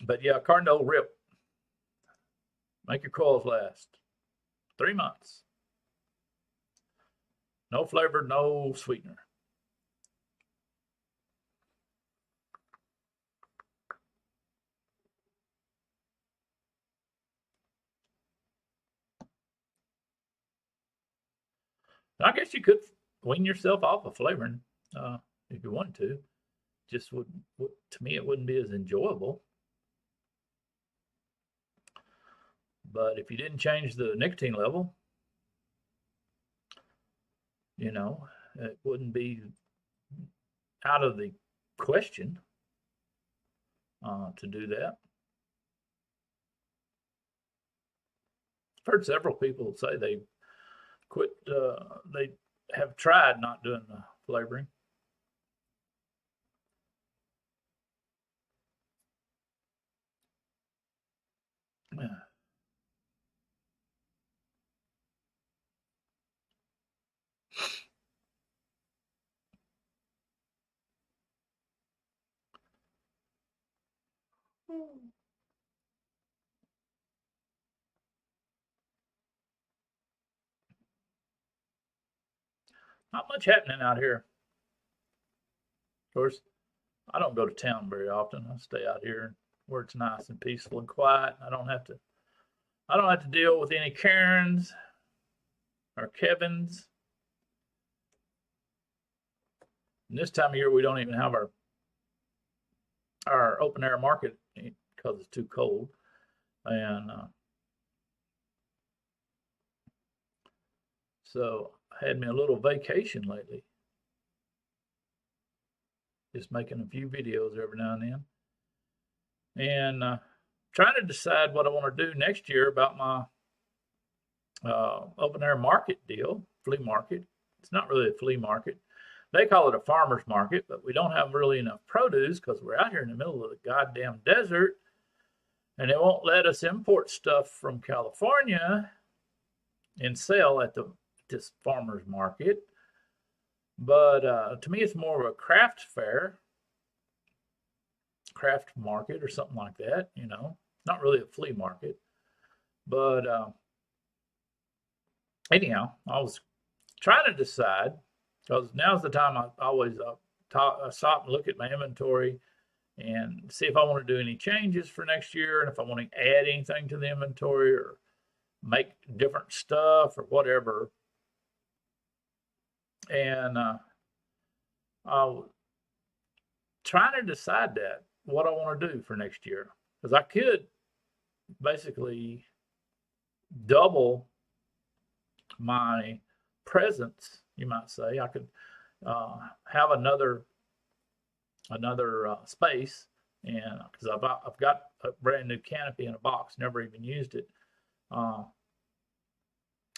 But yeah, Cardinal Rip. Make your coils last 3 months. No flavor, no sweetener. I guess you could wean yourself off of flavoring if you wanted to. Just to me, it wouldn't be as enjoyable. But if you didn't change the nicotine level, it wouldn't be out of the question to do that. I've heard several people say they quit, they have tried not doing the flavoring. Yeah. Not much happening out here. Of course, I don't go to town very often. I stay out here where it's nice and peaceful and quiet. I don't have to deal with any Karens or Kevins. And this time of year, we don't even have our open air market because it's too cold. And so I had me a little vacation lately. Just making a few videos every now and then. And trying to decide what I want to do next year about my open air market deal, flea market. It's not really a flea market. They call it a farmer's market, but we don't have really enough produce because we're out here in the middle of the goddamn desert, and they won't let us import stuff from California and sell at this farmer's market. But to me, it's more of a craft market or something like that, not really a flea market. But anyhow, I was trying to decide, because now's the time I always stop and look at my inventory and see if I want to do any changes for next year, and if I want to add anything to the inventory or make different stuff or whatever. And I was trying to decide what I want to do for next year, because I could basically double my presence, you might say. I could have another space, and because I've got a brand new canopy in a box, never even used it. The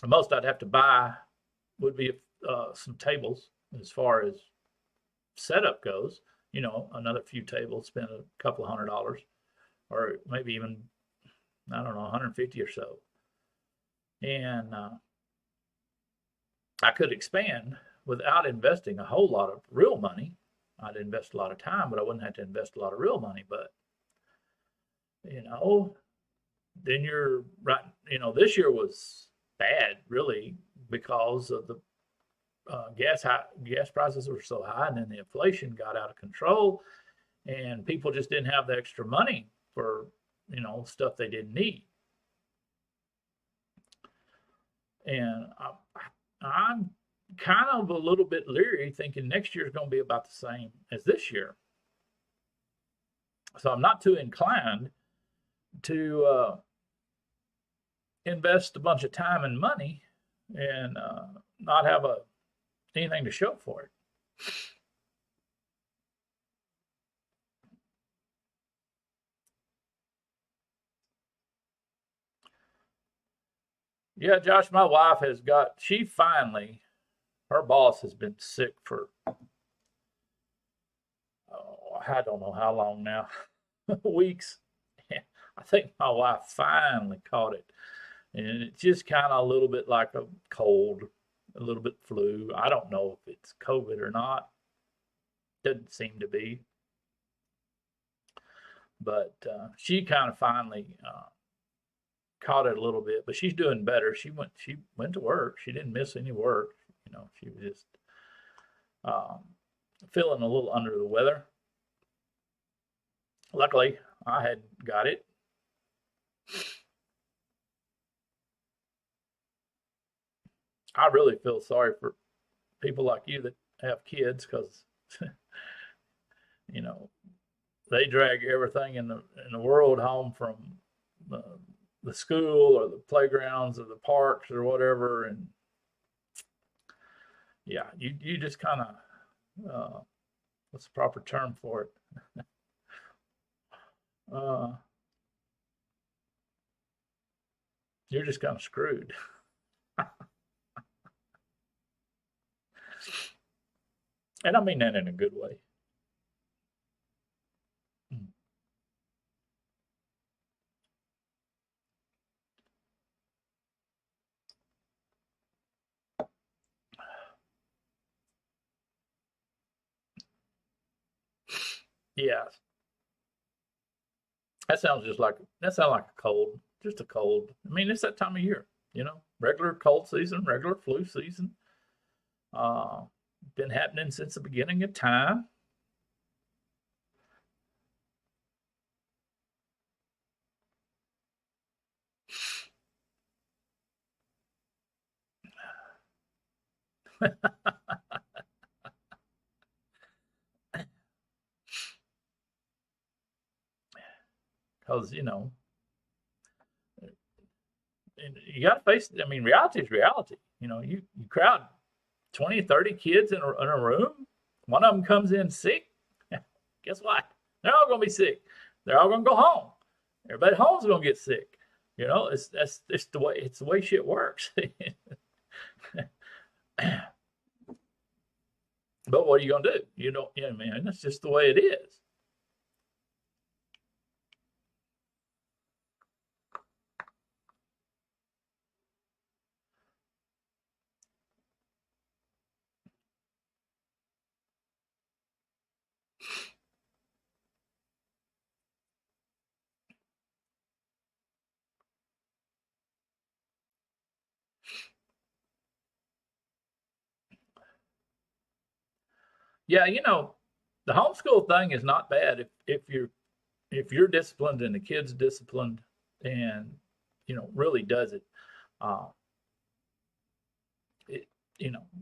most I'd have to buy would be some tables as far as setup goes. Another few tables, spend a couple of $100, or maybe even, I don't know, 150 or so. And I could expand without investing a whole lot of real money. I'd invest a lot of time, but I wouldn't have to invest a lot of real money. But, then you're right. This year was bad, really, because of the gas prices were so high, and then the inflation got out of control, and people just didn't have the extra money for stuff they didn't need. And I'm kind of a little bit leery, thinking next year is going to be about the same as this year. So I'm not too inclined to invest a bunch of time and money and not have anything to show for it. Yeah, Josh, my wife her boss has been sick for, I don't know how long now, weeks. I think my wife finally caught it. And it's just kind of a little bit like a cold, a little bit flu. I don't know if it's COVID or not. Doesn't seem to be. But she kind of finally caught it a little bit. But she's doing better. She went to work. She didn't miss any work. She was just um, feeling a little under the weather. Luckily, I had got it. I really feel sorry for people like you that have kids because you know they drag everything in the world home from the, the school or the playgrounds or the parks or whatever, and yeah, you just kind of what's the proper term for it? Uh, you're just kind of screwed, and I mean that in a good way. Mm. Yeah, that sounds like a cold, just a cold. I mean, it's that time of year, regular cold season, regular flu season. Uh, been happening since the beginning of time. Because and you got to face it. I mean, reality is reality. You crowd 20, 30 kids in a room. One of them comes in sick. Guess what? They're all going to be sick. They're all going to go home. Everybody at home's going to get sick. It's the way shit works. But what are you going to do? Man, that's just the way it is. Yeah, the homeschool thing is not bad if you're disciplined and the kid's disciplined and really does it. Uh, it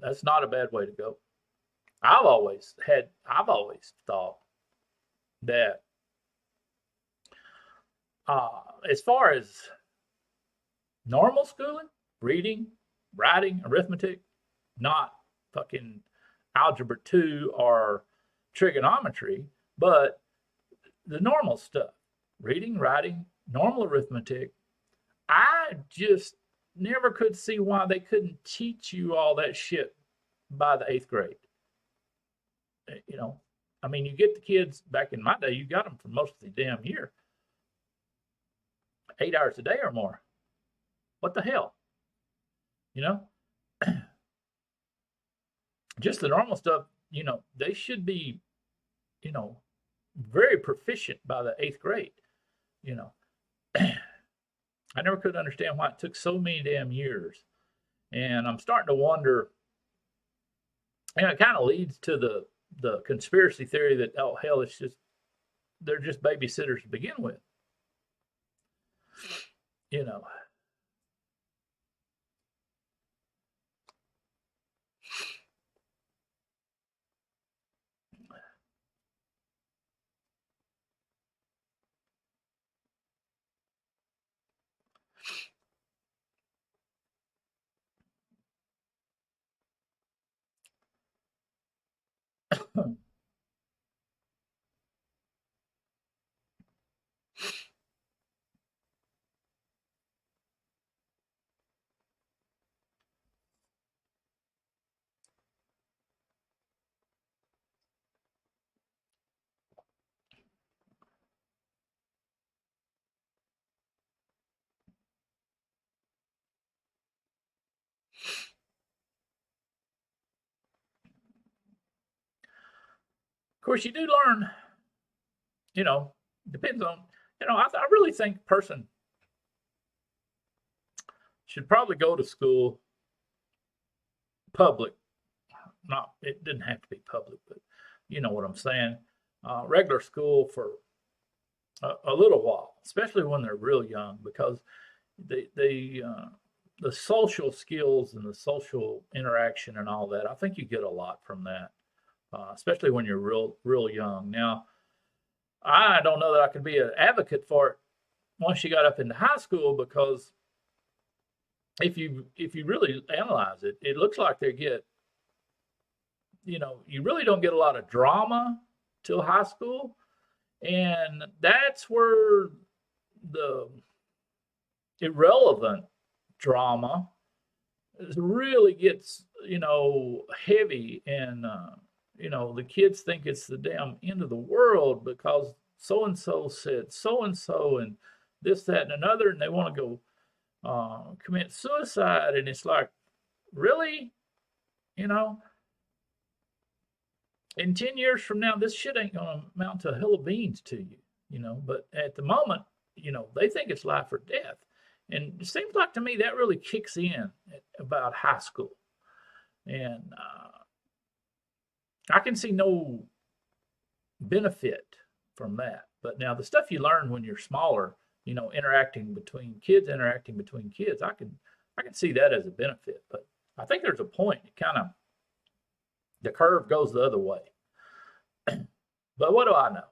that's not a bad way to go. I've always thought that as far as normal schooling, reading, writing, arithmetic, not fucking algebra 2 or trigonometry, but the normal stuff, reading, writing, normal arithmetic. I just never could see why they couldn't teach you all that shit by the 8th grade. You know, I mean, you get the kids back in my day, you got them for most of the damn year, 8 hours a day or more. What the hell? You know, just the normal stuff, they should be, you know, very proficient by the 8th grade. You know, I never could understand why it took so many damn years. And I'm starting to wonder, it kind of leads to the conspiracy theory that, oh hell, they're just babysitters to begin with. You know. Of course, you do learn, you know, Depends on, I really think a person should probably go to school public. Not, it didn't have to be public, but you know what I'm saying. Regular school for a little while, especially when they're real young, because the social skills and the social interaction and all that, I think you get a lot from that, especially when you're real young. Now, I don't know that I could be an advocate for it once you got up into high school, because if you really analyze it, it looks like they get, you really don't get a lot of drama till high school, and that's where the irrelevant drama really gets, heavy, and the kids think it's the damn end of the world because so and so said so and so and this, that, and another, and they want to go commit suicide, and it's like, really, you know, in 10 years from now, this shit ain't gonna amount to a hill of beans to you, But at the moment, they think it's life or death, and it seems like to me that really kicks in at about high school, and I can see no benefit from that. But now the stuff you learn when you're smaller, interacting between kids, I can see that as a benefit. But I think there's a point, it kind of, the curve goes the other way. But what do I know?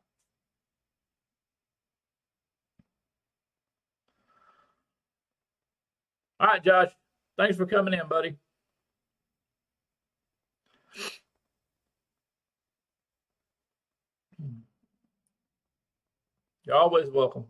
All right, Josh, thanks for coming in, buddy. You're always welcome.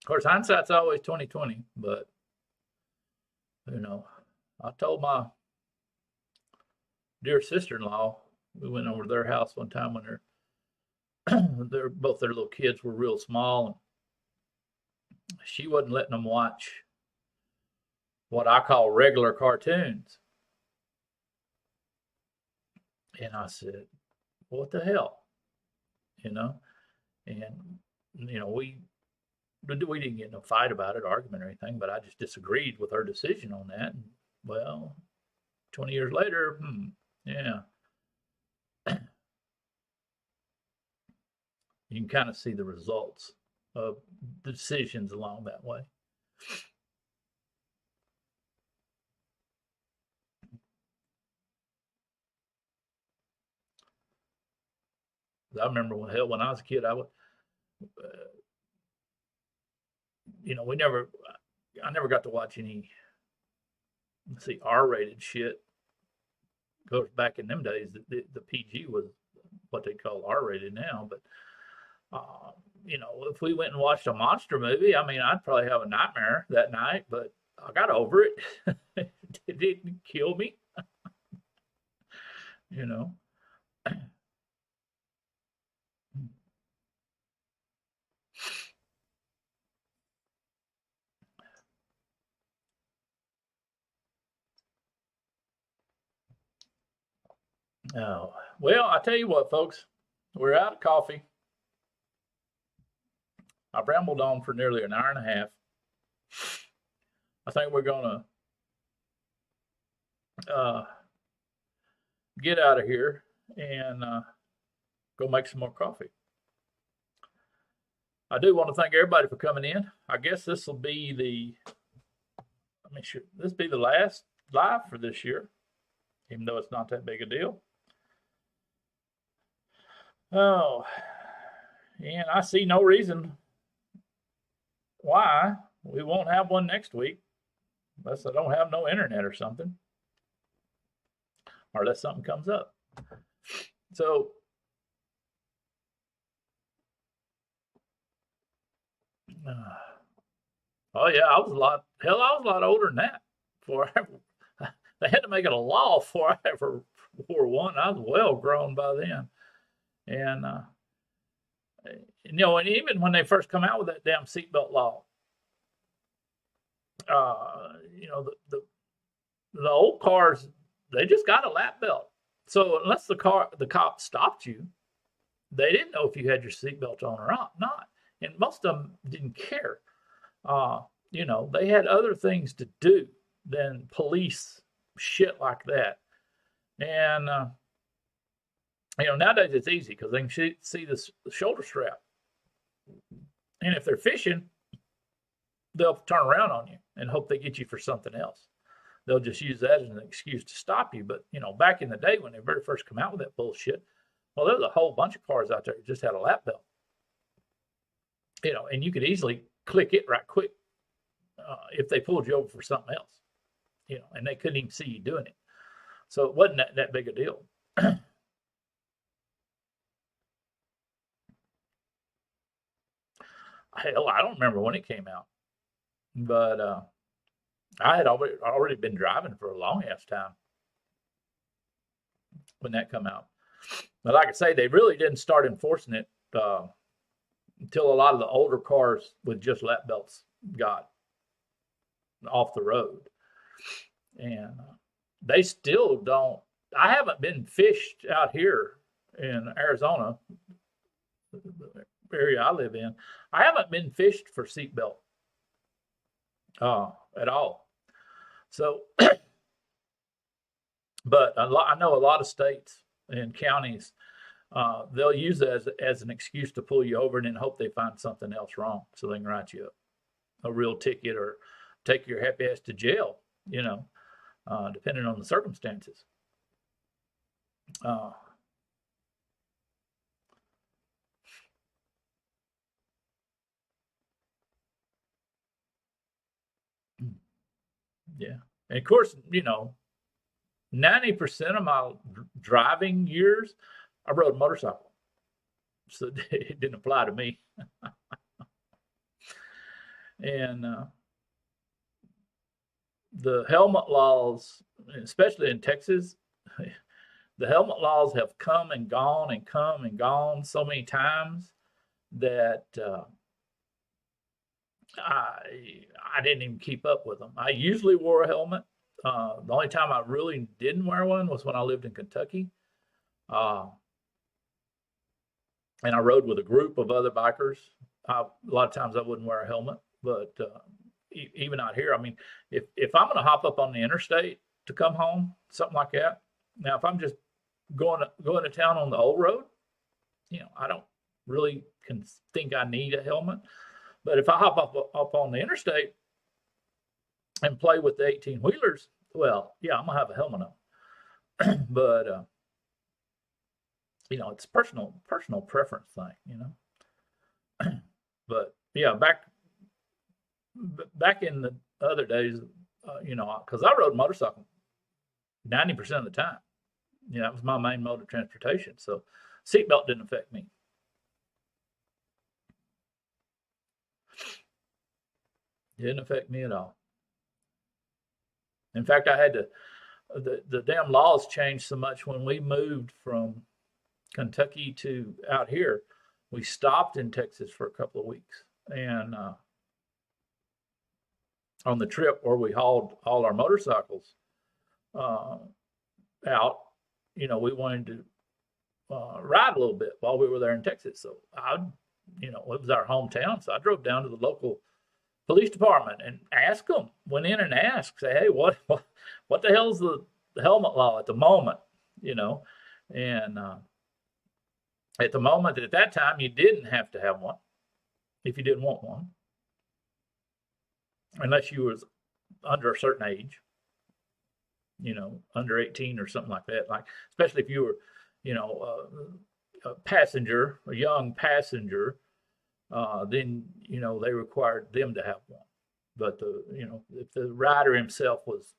Of course, hindsight's always 2020, but you know, I told my dear sister-in-law, we went over to their house one time when both their little kids were real small, and she wasn't letting them watch what I call regular cartoons. And I said, "What the hell?" You know, and we didn't get in a fight about it, argument or anything, but I just disagreed with her decision on that. And, well, 20 years later, yeah, you can kind of see the results of the decisions along that way. I remember when I was a kid, I would, uh, I never got to watch any, let's see, R-rated shit. Goes back in them days, the PG was what they call R-rated now. But if we went and watched a monster movie, I mean, I'd probably have a nightmare that night. But I got over it. It didn't kill me, you know. Oh, well, I tell you what, folks, we're out of coffee. I've rambled on for nearly an hour and a half. I think we're going to get out of here and go make some more coffee. I do want to thank everybody for coming in. I guess this will be this will be the last live for this year, even though it's not that big a deal. Oh, and I see no reason why we won't have one next week, unless I don't have no internet or something, or unless something comes up. So, Oh yeah, I was a lot. Hell, I was a lot older than that. Before I ever, they had to make it a law before I ever wore one. I was well grown by then, and and even when they first come out with that damn seatbelt law, the old cars, they just got a lap belt. So unless the cop stopped you, they didn't know if you had your seatbelt on or not. And most of them didn't care. Uh, they had other things to do than police shit like that. And nowadays it's easy because they can see the shoulder strap, and if they're fishing, they'll turn around on you and hope they get you for something else. They'll just use that as an excuse to stop you. But back in the day when they very first come out with that bullshit, well, there was a whole bunch of cars out there that just had a lap belt. And you could easily click it right quick if they pulled you over for something else. And they couldn't even see you doing it. So it wasn't that big a deal. Hell, I don't remember when it came out, but I had already been driving for a long ass time when that come out. But like I say, they really didn't start enforcing it until a lot of the older cars with just lap belts got off the road, and they still don't. I haven't been fished out here in Arizona, the area I live in. I haven't been fished for seatbelt at all. So, but I know a lot of states and counties, they'll use it as an excuse to pull you over and then hope they find something else wrong so they can write you a real ticket or take your happy ass to jail, depending on the circumstances. Yeah. And of course, 90% of my driving years, I rode a motorcycle. So it didn't apply to me. And the helmet laws, especially in Texas, the helmet laws have come and gone and come and gone so many times that I didn't even keep up with them. I usually wore a helmet. The only time I really didn't wear one was when I lived in Kentucky. And I rode with a group of other bikers. A lot of times I wouldn't wear a helmet, but even out here, I mean, if I'm going to hop up on the interstate to come home, something like that. Now, if I'm just going to town on the old road, I don't really think I need a helmet. But if I hop up on the interstate and play with the 18 wheelers, well, yeah, I'm gonna have a helmet on. But it's personal preference thing. But yeah, back in the other days, because I rode motorcycle 90% of the time. That was my main mode of transportation. So seatbelt didn't affect me. Didn't affect me at all. In fact, I had to. The damn laws changed so much when we moved from Kentucky to out here. We stopped in Texas for a couple of weeks, and on the trip where we hauled all our motorcycles out, we wanted to ride a little bit while we were there in Texas. So it was our hometown, so I drove down to the local police department and asked them. Went in and asked, say, hey, what the hell's the helmet law at the moment? And at the moment, at that time, you didn't have to have one if you didn't want one, unless you was under a certain age, under 18 or something like that. Like, especially if you were, a passenger, a young passenger, then they required them to have one. But if the rider himself was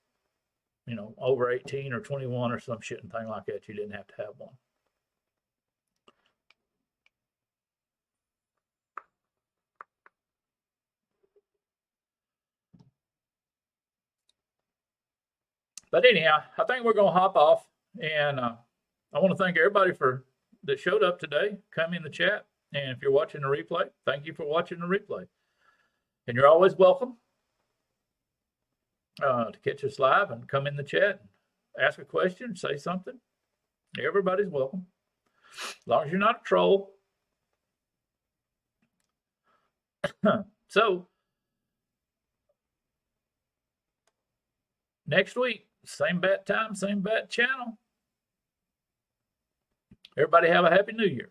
over 18 or 21 or some shit and thing like that, you didn't have to have one. But anyhow, I think we're going to hop off. And I want to thank everybody that showed up today, come in the chat. And if you're watching the replay, thank you for watching the replay. And you're always welcome to catch us live and come in the chat and ask a question, say something. Everybody's welcome. As long as you're not a troll. So, next week, same bat time, same bat channel. Everybody have a happy new year.